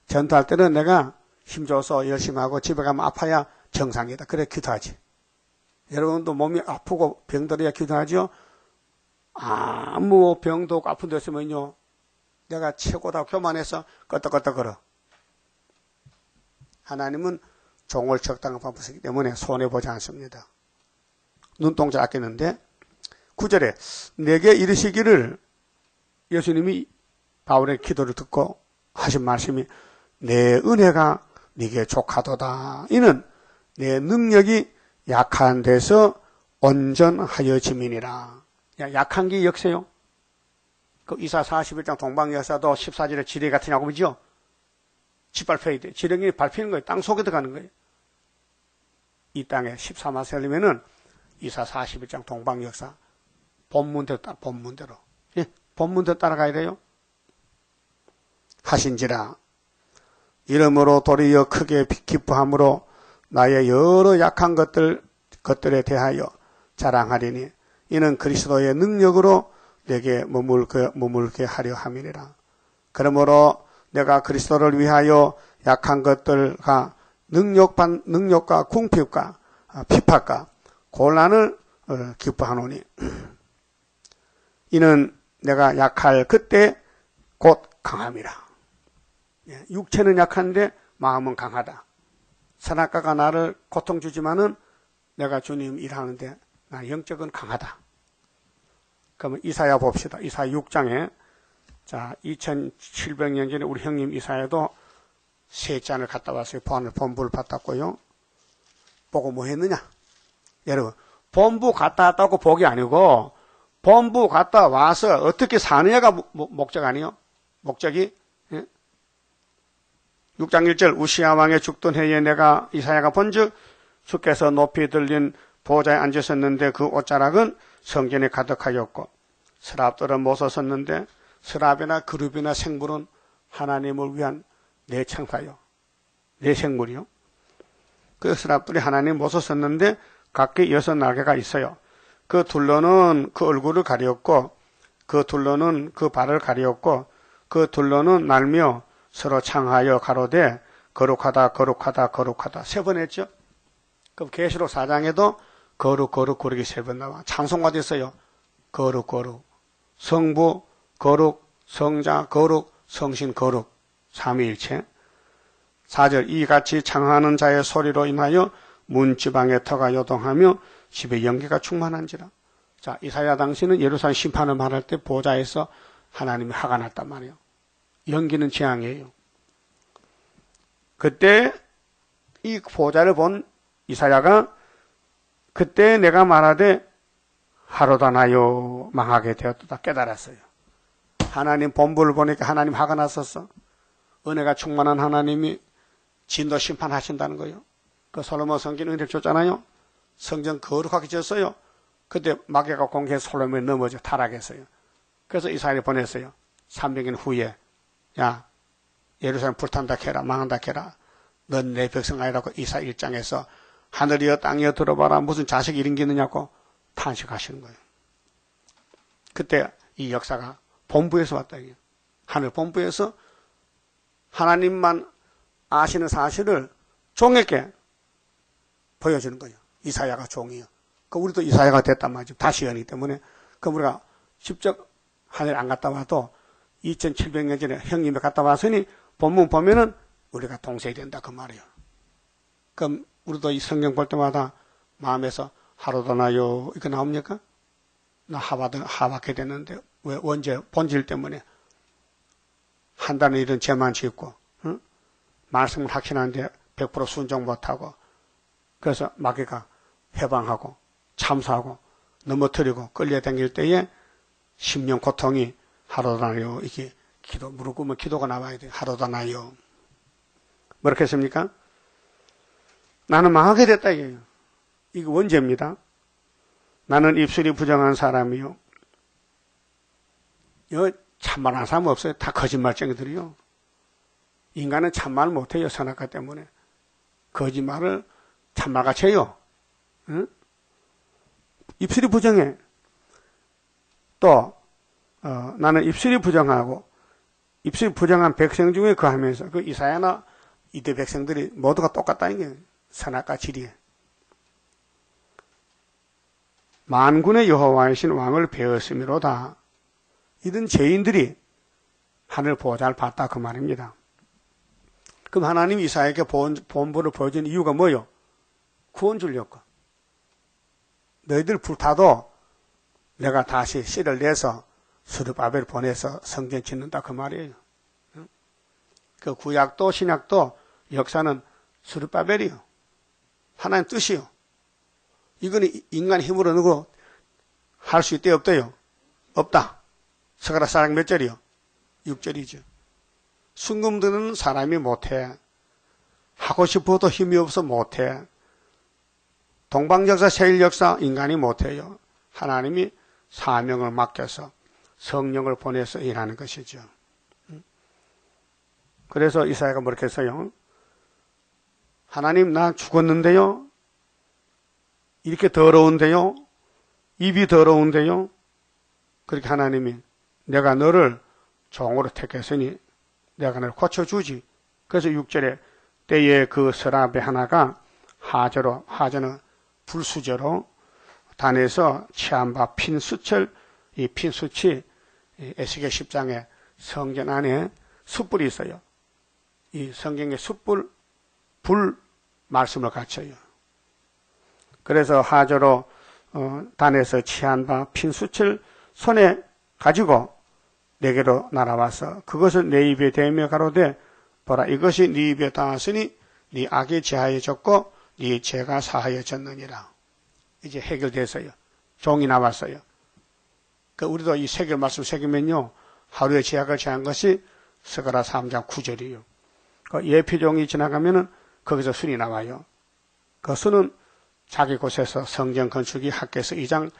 전도할 때는 내가 힘줘서 열심히 하고 집에 가면 아파야 정상이다. 그래 기도하지. 여러분도 몸이 아프고 병들어야 기도하죠. 아무 병도 없고 아픈 데 있으면요 내가 최고다 교만해서 껐덕껐덕 걸어. 하나님은 종을 적당한 방법 쓰기 때문에 손해보지 않습니다. 눈동자 아끼는데 9절에 내게 이르시기를 예수님이 바울의 기도를 듣고 하신 말씀이 내 은혜가 네게 족하도다. 이는 내 능력이 약한 데서 온전하여짐이니라. 약한 게 역세요. 그 이사 41장 동방여사도 14절에 지뢰 같은 야곱이죠. 짓밟혀야 돼. 지렁이 밟히는 거예요. 땅 속에 들어가는 거예요. 이 땅에 14만 살리면은 이사 41장 동방역사 본문대로 본문대로. 예, 본문대로 따라가야 돼요. 하신지라 이러므로 도리어 크게 기뻐함으로 나의 여러 약한 것들에 대하여 자랑하리니 이는 그리스도의 능력으로 내게 머물게 하려 함이니라. 그러므로 내가 그리스도를 위하여 약한 것들과 능력과 궁핍과 핍박과 곤란을 기뻐하노니 이는 내가 약할 그때 곧 강함이라. 육체는 약한데 마음은 강하다. 선악과가 나를 고통 주지만은 내가 주님 일하는데 나 영적은 강하다. 그러면 이사야 봅시다. 이사야 6장에 자 2700년 전에 우리 형님 이사야도 3잔을 갔다 왔어요. 본부를 받았고요. 보고 뭐 했느냐? 여러분 본부 갔다 왔다고 복이 아니고 본부 갔다 와서 어떻게 사느냐가 목적 아니요? 목적이 6장 1절 우시야 왕의 죽던 해에 내가 이사야가 본즉 주께서 높이 들린 보좌에 앉으셨는데 그 옷자락은 성전에 가득하였고 스랍들은 못 섰는데 스랍이나 그룹이나 생물은 하나님을 위한 내 창사요. 내 생물이요. 그 스랍들이 하나님 못 섰는데 각기 6날개가 있어요. 그 둘러는 그 얼굴을 가리었고 그 둘러는 그 발을 가리었고 그 둘러는 날며 서로 창하여 가로되 거룩하다 거룩하다 거룩하다 3번 했죠. 그럼 계시록 4장에도 거룩 거룩 거룩이 3번 나와. 찬송가 됐어요. 거룩 거룩 성부 거룩 성자 거룩 성신 거룩 삼위일체. 4절 이같이 창하는 자의 소리로 인하여 문지방의 터가 요동하며 집에 연기가 충만한지라. 자, 이사야 당시는 예루살렘 심판을 말할 때 보좌에서 하나님이 화가 났단 말이에요. 연기는 재앙이에요. 그때 이 보좌를 본 이사야가 그때 내가 말하되 하루도 나요 망하게 되었다 깨달았어요. 하나님 본부를 보니까 하나님 화가 났었어. 은혜가 충만한 하나님이 진도 심판하신다는 거예요. 그 솔로몬 성전 은혜를 줬잖아요. 성전 거룩하게 지었어요. 그때 마귀가 공개해서 솔로몬이 넘어져 타락했어요. 그래서 이스라엘이 보냈어요. 300년 후에 야 예루살렘 불탄다 캐라 망한다 캐라 넌 내 백성 아니라고 이사 1장에서 하늘이여 땅이여 들어봐라 무슨 자식이 이런 게 있느냐고 탄식하시는 거예요. 그때 이 역사가 본부에서 왔다. 하늘 본부에서 하나님만 아시는 사실을 종에게 보여주는 거예요. 이사야가 종이요. 그 우리도 이사야가 됐단 말이죠. 다시 연이기 때문에. 그럼 우리가 직접 하늘 안 갔다 와도 2700년 전에 형님이 갔다 왔으니 본문 보면은 우리가 동생이 된다 그 말이에요. 그럼 우리도 이 성경 볼 때마다 마음에서 하루도 나요 이거 나옵니까? 나 하박해 됐는데 왜 언제 본질 때문에 한다는 일은 죄만 짓고 응? 말씀을 확신하는데 100% 순종 못하고 그래서 마귀가 해방하고 참사하고 넘어뜨리고 끌려다닐 때에 심령 고통이 하루도 나요 이게 기도 무릎 꿇으면 기도가 나와야 돼요. 하루도 나요. 뭐렇겠습니까? 나는 망하게 됐다 이거예요. 이거 원죄입니다. 나는 입술이 부정한 사람이요. 여기 참말하는 사람 없어요. 다 거짓말쟁이들이요. 인간은 참말 못해요. 선악과 때문에. 거짓말을 참말같이 해요. 응? 입술이 부정해. 또 나는 입술이 부정하고 입술이 부정한 백성 중에 거하면서 그 이사야나 이대 백성들이 모두가 똑같다는 게 선악과 지리에. 만군의 여호와이신 왕을 배웠음이로다. 이런 죄인들이 하늘 보좌를 봤다 그 말입니다. 그럼 하나님이 이사야에게 본부를 보여준 이유가 뭐요? 구원 주려고. 너희들 불타도 내가 다시 씨를 내서 스룹바벨 보내서 성전 짓는다 그 말이에요. 그 구약도 신약도 역사는 스룹바벨이요. 하나님 뜻이요. 이거는 인간 힘으로 누구 할 수 있대 없대요? 없다. 스가랴 4장 몇 절이요? 6절이죠. 순금들은 사람이 못해. 하고 싶어도 힘이 없어 못해. 동방역사, 세일역사 인간이 못해요. 하나님이 사명을 맡겨서 성령을 보내서 일하는 것이죠. 그래서 이사야가 뭐렇게 했어요? 하나님 나 죽었는데요. 이렇게 더러운데요. 입이 더러운데요. 그렇게 하나님이 내가 너를 종으로 택했으니 내가 너를 고쳐주지. 그래서 6절에 때에 그 서랍의 하나가 하저는 불수저로 단에서 취한 바 핀수철, 이 핀수치 에스겔 10장에 성전 안에 숯불이 있어요. 이 성경의 숯불, 불 말씀을 갖춰요. 그래서 하저로 단에서 취한 바 핀수철 손에 가지고 내게로 날아와서 그것을 내 입에 대며 가로되 보라 이것이 네 입에 닿았으니 네 악이 제하여졌고 네 죄가 사하여졌느니라. 이제 해결됐어요. 종이 나왔어요. 그 우리도 이 세겔 말씀 새기면요 하루에 죄악을 제한 것이 스가랴 3장 9절이에요. 그 예표종이 지나가면은 거기서 순이 나와요. 그 순은 자기 곳에서 성전 건축이 학개서 2장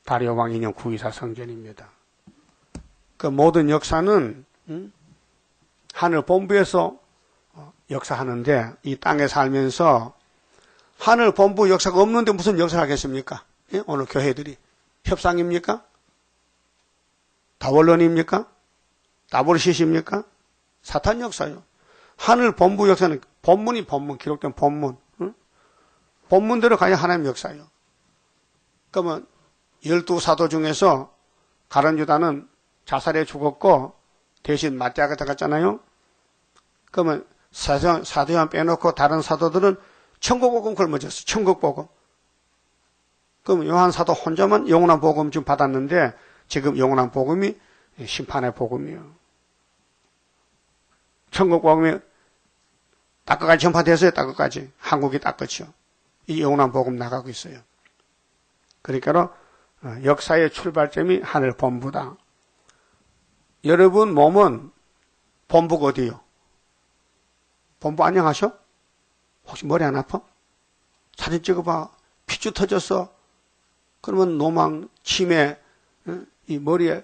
다리오 왕 인용 924 성전입니다. 그 모든 역사는 하늘 본부에서 역사하는데 이 땅에 살면서 하늘 본부 역사가 없는데 무슨 역사를 하겠습니까? 예? 오늘 교회들이 협상입니까? 다원론입니까? 다볼시십니까? 사탄 역사요. 하늘 본부 역사는 본문이 본문, 기록된 본문. 응? 본문대로 가야 하나님 역사요. 그러면 12사도 중에서 가룟 유다는 자살해 죽었고 대신 마띠아가 들어갔잖아요. 그러면 사도요한 빼놓고 다른 사도들은 천국복음 걸머졌어. 천국복음. 그럼 요한 사도 혼자만 영원한 복음 좀 받았는데 지금 영원한 복음이 심판의 복음이에요. 천국복음이 딱 끝까지 전파됐어요. 딱 끝까지. 한국이 딱 끝이요. 이 영원한 복음 나가고 있어요. 그러니까 역사의 출발점이 하늘 본부다. 여러분 몸은 본부가 어디요? 본부 안녕하셔? 혹시 머리 안 아파? 사진 찍어봐. 핏줄 터졌어. 그러면 노망, 치매, 이 머리에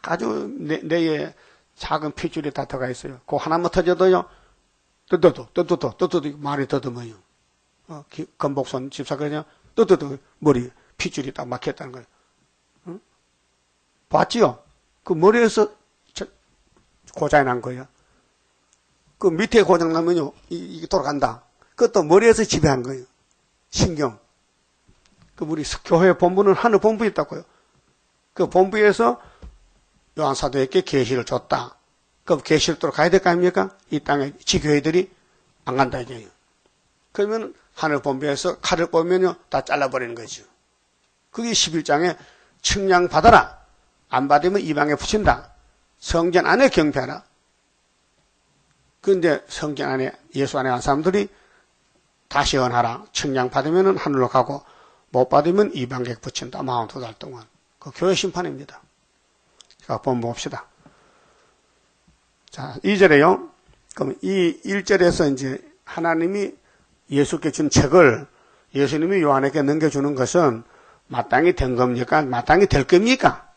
아주 뇌에 작은 핏줄이 다 들어가 있어요. 그 하나만 터져도요. 떠도 말이 더듬어요. 건복선 집사거든요. 떠도 머리 핏줄이 딱 막혔다는 거예요. 응? 봤지요? 그 머리에서 고장이 난 거예요. 그 밑에 고장 나면요, 이게 돌아간다. 그것도 머리에서 지배한 거예요. 신경. 그 우리 교회 본부는 하늘 본부에 있다고요. 그 본부에서 요한 사도에게 계시를 줬다. 그럼 계시를 또 가야 될 거 아닙니까? 이 땅에 지교회들이 안 간다 이제요. 그러면 하늘 본부에서 칼을 꼽으면요, 다 잘라버리는 거죠. 그게 11장에 측량 받아라. 안 받으면 이방에 붙인다. 성전 안에 경배하라. 그런데 성전 안에 예수 안에 간 사람들이 다시 언하라. 측량 받으면 하늘로 가고 못 받으면 이방객 붙인다. 42달 동안. 그 교회 심판입니다. 자, 한번 봅시다. 자, 2절에요. 그럼 이 1절에서 이제 하나님이 예수께 준 책을 예수님이 요한에게 넘겨주는 것은 마땅히 된 겁니까? 마땅히 될 겁니까?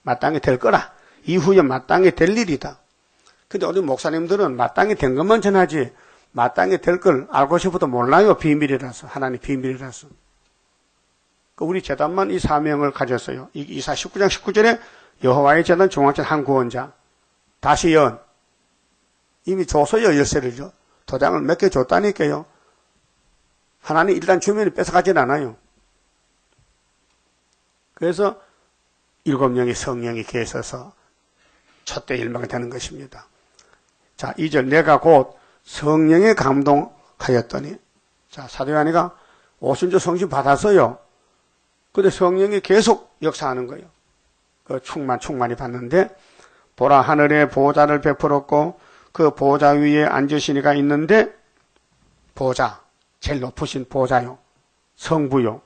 마땅히 될 거라. 이후에 마땅히 될 일이다. 근데 우리 목사님들은 마땅히 된 것만 전하지 마땅히 될 걸 알고 싶어도 몰라요. 비밀이라서. 하나님 비밀이라서. 우리 재단만 이 사명을 가졌어요. 이사 19장 19절에 여호와의 재단 중앙전 한 구원자. 다시 연. 이미 줬어요. 열쇠를요. 도장을 몇 개 줬다니까요. 하나님 일단 주면 뺏어가진 않아요. 그래서 7명의 성령이 계셔서 첫대 일망이 되는 것입니다. 자, 2절 내가 곧 성령에 감동하였더니 자, 사도 요한이가 오순절 성신 받았어요. 근데 성령이 계속 역사하는 거예요. 그 충만히 받는데 보라 하늘에 보좌를 베풀었고 그 보좌 위에 앉으신 이가 있는데 보좌, 제일 높으신 보좌요. 성부요.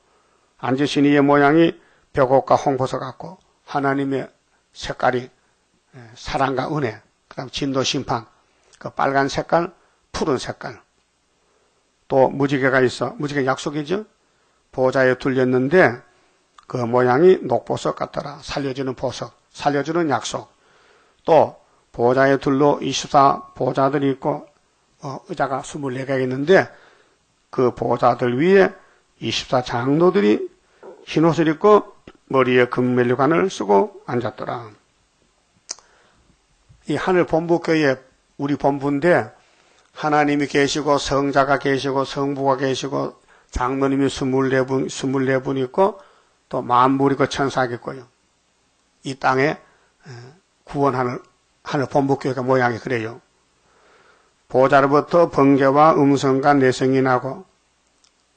앉으신 이의 모양이 벽옥과 홍보석 같고 하나님의 색깔이 사랑과 은혜, 그 다음 진노 심판, 그 빨간 색깔, 푸른 색깔. 또 무지개가 있어. 무지개 약속이죠. 보좌에 둘렸는데 그 모양이 녹보석 같더라. 살려주는 보석, 살려주는 약속. 또 보좌에 둘러 24 보좌들이 있고 의자가 24개가 있는데 그 보좌들 위에 24 장로들이 흰옷을 입고 머리에 금면류관을 쓰고 앉았더라. 이 하늘 본부교회 우리 본부인데 하나님이 계시고 성자가 계시고 성부가 계시고 장로님이 24분 있고 또 만물 있고 천사가 있고요. 이 땅에 구원하는 하늘 본부교회가 모양이 그래요. 보좌로부터 번개와 음성과 내성이 나고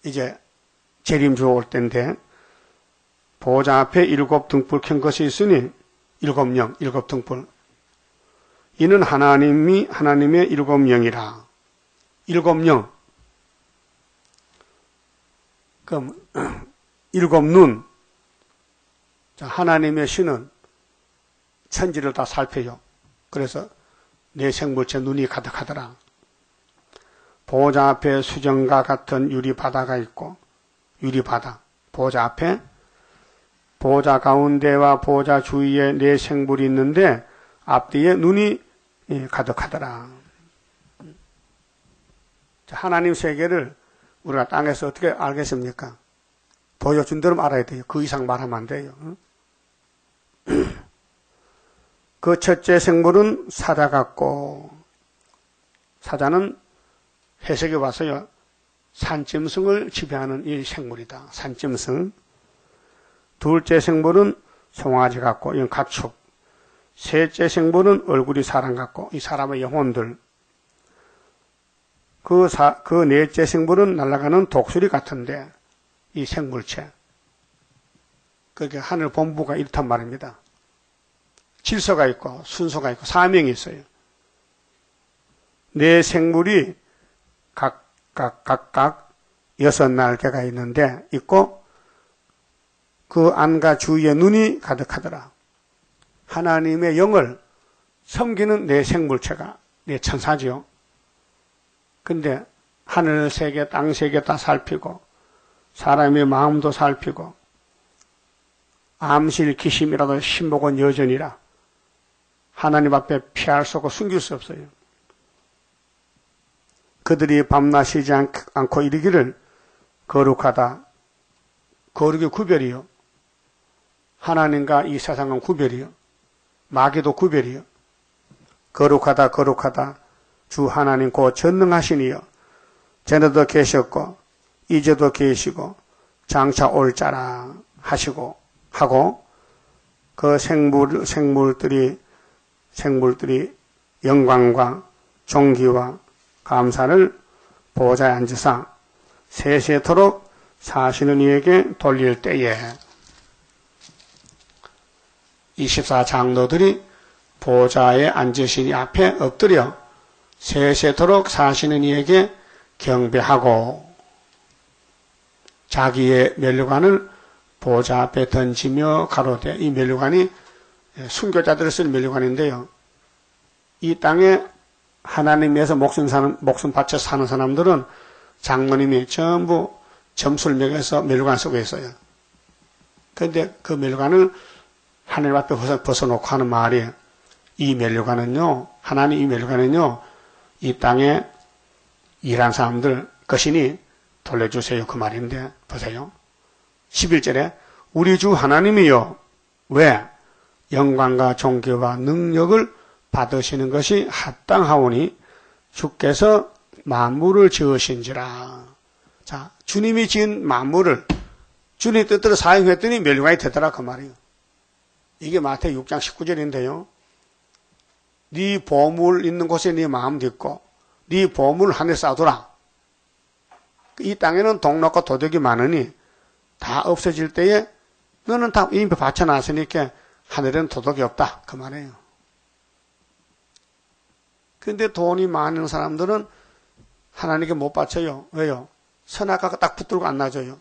이제 재림주 올 때인데 보좌 앞에 7 등불 켠 것이 있으니 7영, 7 등불. 이는 하나님의 7영이라. 7영. 그럼 7눈. 자, 하나님의 신은 천지를 다 살펴요. 그래서 내 생물체 눈이 가득하더라. 보좌 앞에 수정과 같은 유리바다가 있고 유리바다. 보좌 앞에 보좌 가운데와 보좌 주위에 네 생물이 있는데 앞뒤에 눈이 가득하더라. 하나님 세계를 우리가 땅에서 어떻게 알겠습니까? 보여준 대로 알아야 돼요. 그 이상 말하면 안 돼요. 그 첫째 생물은 사자 같고 사자는 해석해 봐서요. 산짐승을 지배하는 이 생물이다. 산짐승. 둘째 생물은 송아지 같고 이건 가축. 셋째 생물은 얼굴이 사람 같고 이 사람의 영혼들. 그 넷째 생물은 날아가는 독수리 같은데 이 생물체. 그게 하늘 본부가 이렇단 말입니다. 질서가 있고 순서가 있고 사명이 있어요. 네 생물이 각각 6날개가 있고 그 안과 주위에 눈이 가득하더라. 하나님의 영을 섬기는 네 생물체가 네 천사지요. 근데 하늘 세계, 땅 세계 다 살피고 사람의 마음도 살피고 암실 기심이라도 신복은 여전이라 하나님 앞에 피할 수 없고 숨길 수 없어요. 그들이 밤낮 쉬지 않고 이르기를 거룩하다. 거룩의 구별이요. 하나님과 이 세상은 구별이요. 마귀도 구별이요. 거룩하다 거룩하다 주 하나님 곧 전능하시니요. 전에도 계셨고 이제도 계시고 장차 올 자라 하고 그 생물들이 영광과 존귀와 감사를 보좌에 앉으사 세세토록 사시는 이에게 돌릴 때에 24장로들이 보좌에 앉으신 이 앞에 엎드려 세세토록 사시는 이에게 경배하고 자기의 면류관을 보좌 앞에 던지며 가로되 이 면류관이 순교자들을 쓸 면류관인데요. 이 땅에 하나님 위해서 목숨 바쳐 사는 사람들은 장로님이 전부 점수를 매겨서 면류관 쓰고 있어요. 그런데 그 면류관을 하나님 앞에 벗어놓고 하는 말이 이 면류관은요, 하나님 이 면류관은요, 이 땅에 일한 사람들 것이니 돌려주세요. 그 말인데 보세요. 11절에 우리 주 하나님이요. 왜? 영광과 존귀와 능력을 받으시는 것이 합당하오니 주께서 만물을 지으신지라. 자, 주님이 지은 만물을 주님 뜻대로 사용했더니 멸류관이 되더라 그 말이에요. 이게 마태복음 6장 19절인데요. 네 보물 있는 곳에 네 마음 딛고 네 보물 하늘에 쌓아두라. 이 땅에는 동락과 도덕이 많으니 다 없어질 때에 너는 다 이미 바쳐놨으니까 하늘에는 도덕이 없다 그 말이에요. 근데 돈이 많은 사람들은 하나님께 못 바쳐요. 왜요? 선악과가 딱 붙들고 안 놔줘요.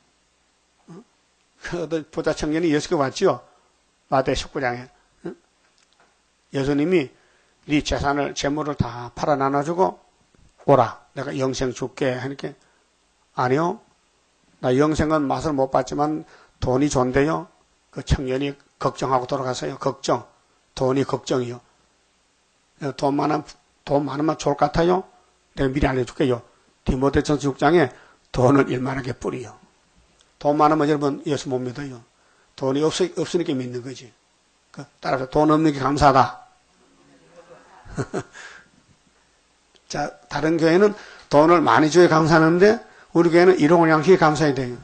그 어떤 부자 청년이 예수께 왔지요. 마태 19장에. 예수님이 네 재산을, 재물을 다 팔아 나눠주고 오라. 내가 영생 줄게. 하니까 아니요. 나 영생은 맛을 못 봤지만 돈이 좋은데요. 그 청년이 걱정하고 돌아가서요. 걱정. 돈이 걱정이요. 돈 많으면 좋을 것 같아요. 내가 미리 알려줄게요. 디모데전서 6장에 돈을 일만하게 뿌리요. 돈 많으면 여러분 예수 못 믿어요. 돈이 없으니까 믿는 거지. 따라서 돈 없는 게 감사하다. 자, 다른 교회는 돈을 많이 줘야 감사하는데 우리 교회는 일용할 양식에 감사해야 돼요.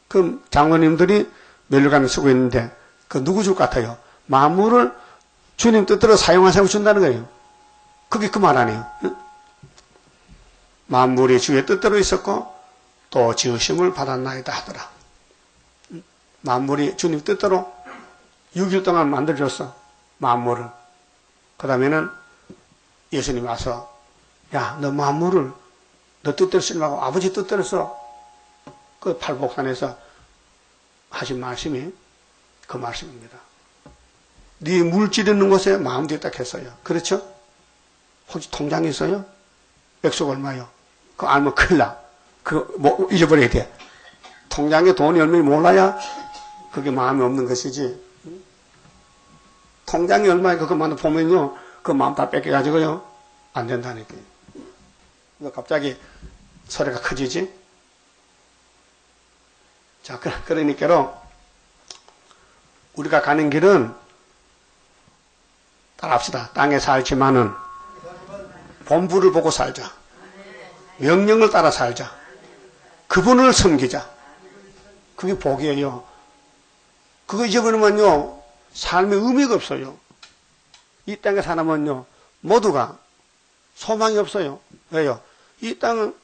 그럼 장로님들이 면류관을 쓰고 있는데 그 누구 줄 것 같아요? 만물을 주님 뜻대로 사용하시고 준다는 거예요. 그게 그 말 아니에요. 만물이 주의 뜻대로 있었고 또 지으심을 받았나이다 하더라. 만물이 주님 뜻대로 6일 동안 만들어줬어. 만물을. 그 다음에는 예수님이 와서 야, 너 만물을 너 뜻대로 쓰지 말고 아버지 뜻대로 써. 그 팔복산에서 하신 말씀이 그 말씀입니다. 네 물질 있는 곳에 마음 뒤에 딱 했어요. 그렇죠? 혹시 통장이 있어요? 액수가 얼마요? 그거 알면 큰일 나. 그거 뭐 잊어버려야 돼. 통장에 돈이 얼마인지 몰라야 그게 마음이 없는 것이지. 통장이 얼마에 그것만 보면요. 그 마음 다 뺏겨가지고요. 안 된다니까요. 갑자기 소리가 커지지? 자, 그러니까로 우리가 가는 길은 따라합시다. 땅에 살지만은 본부를 보고 살자. 명령을 따라 살자. 그분을 섬기자. 그게 복이에요. 그거 잊어버리면요, 삶의 의미가 없어요. 이 땅에 사람은요, 모두가 소망이 없어요. 왜요? 이 땅은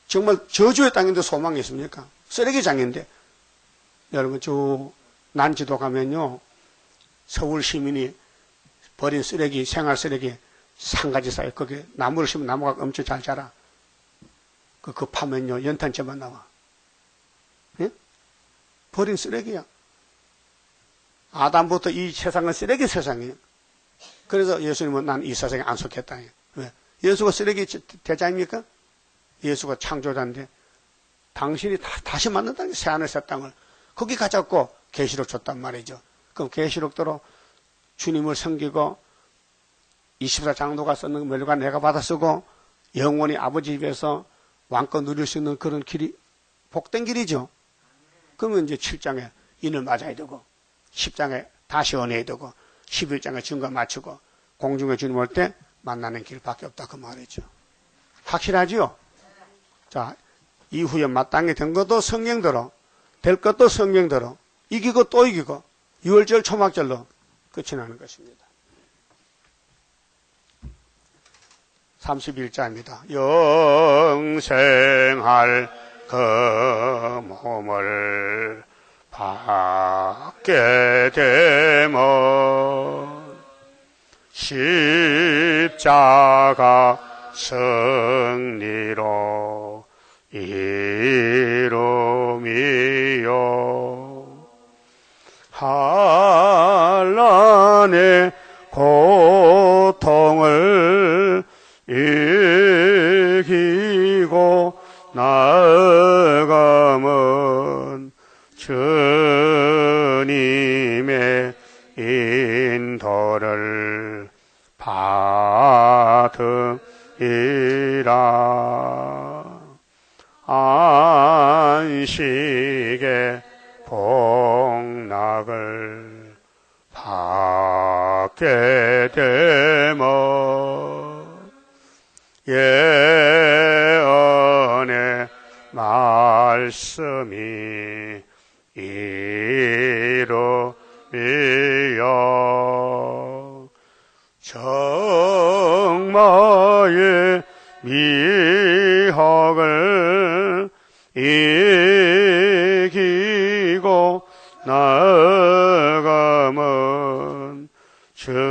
정말 저주의 땅인데 소망이 있습니까? 쓰레기장인데. 여러분, 저 난지도 가면요, 서울 시민이 버린 쓰레기, 생활 쓰레기 상가지 쌓여. 거기 나무를 심으면 나무가 엄청 잘 자라. 그거 파면요, 연탄재만 나와. 예? 버린 쓰레기야. 아담부터 이 세상은 쓰레기 세상이에요. 그래서 예수님은 난 이 세상에 안 속했다. 왜? 예수가 쓰레기 대자입니까? 예수가 창조자인데 당신이 다시 만든다는 새 하늘 새 땅을 거기 가졌고 계시록 줬단 말이죠. 그럼 계시록대로 주님을 섬기고 24장로가 썼는 멸관 내가 받아 쓰고 영원히 아버지 집에서 왕권 누릴 수 있는 그런 길이 복된 길이죠. 그러면 이제 7장에 인을 맞아야 되고 10장에 다시 은혜해야 되고 11장에 증거 맞추고 공중에 주님 올 때 만나는 길밖에 없다 그 말이죠. 확실하지요? 자, 이후에 마땅히 된 것도 성령대로 될 것도 성령대로 이기고 또 이기고 6월절 초막절로 끝이 나는 것입니다. 31자입니다. 영생할 그 몸을 받게 되면 십자가 승리로 이루미요 한란의 고통을 이기고 나아가면 주님의 인도를 받으리라. 안식의 복락을 받게 되면 예언의 말씀이 이루미요 정마의 미혹을 이기고 나아가면 주님의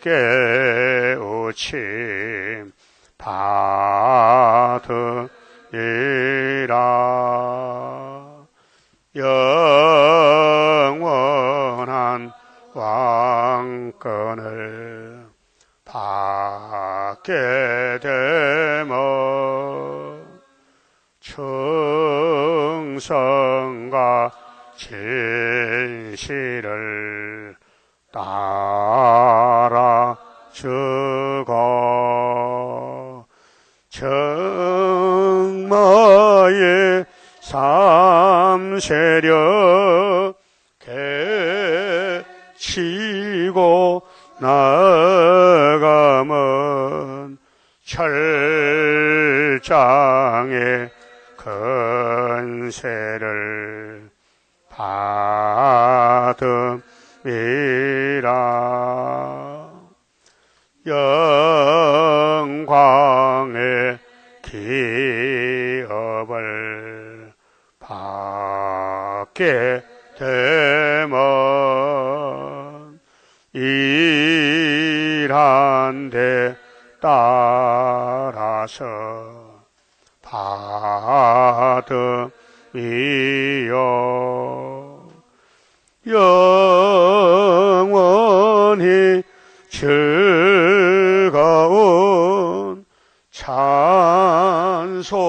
깨우침 받으리라. 영원한 왕권을 받게 되면 충성과 진실을 따라주고 정마의 삼세력 개치고 나아가면 철장의 건세를 받음이라. 영광의 기업을 받게 되면 일한 데 따라서 받음이요 영원히 즐거운 찬송을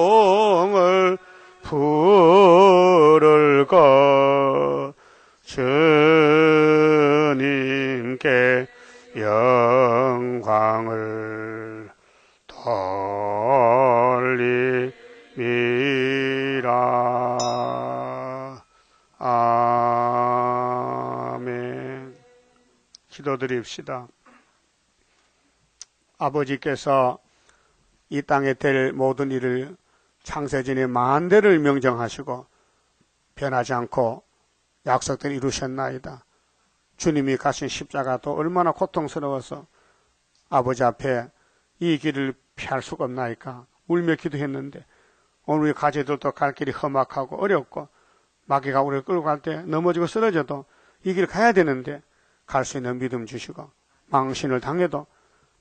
부를 것 주님께 영광을 돌림이라. 아멘. 기도드립시다. 아버지께서 이 땅에 될 모든 일을 창세전에 만대를 명정하시고 변하지 않고 약속대로 이루셨나이다. 주님이 가신 십자가도 얼마나 고통스러워서 아버지 앞에 이 길을 피할 수가 없나이까 울며 기도했는데 오늘 우리 가족들도 갈 길이 험악하고 어렵고 마귀가 우리를 끌고 갈 때 넘어지고 쓰러져도 이 길을 가야 되는데 갈 수 있는 믿음 주시고 망신을 당해도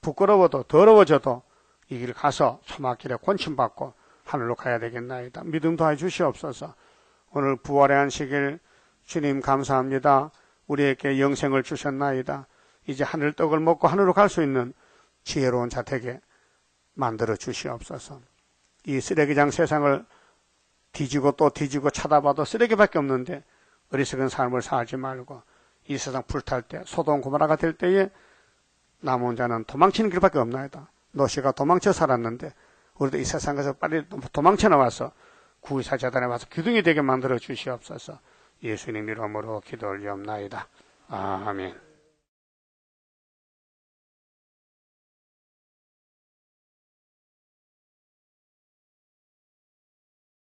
부끄러워도 더러워져도 이 길 가서 소망길에 권침받고 하늘로 가야 되겠나이다. 믿음 더해 주시옵소서. 오늘 부활의 안식일 주님 감사합니다. 우리에게 영생을 주셨나이다. 이제 하늘 떡을 먹고 하늘로 갈 수 있는 지혜로운 자 되게 만들어 주시옵소서. 이 쓰레기장 세상을 뒤지고 또 뒤지고 쳐다봐도 쓰레기밖에 없는데 어리석은 삶을 살지 말고 이 세상 불탈 때 소돔 고모라가 될 때에 남은 자는 도망치는 길밖에 없나이다. 노시가 도망쳐 살았는데 우리도 이 세상에서 빨리 도망쳐 나와서 구의사 재단에 와서 기둥이 되게 만들어 주시옵소서. 예수님 이름으로 기도 올리옵나이다. 아멘.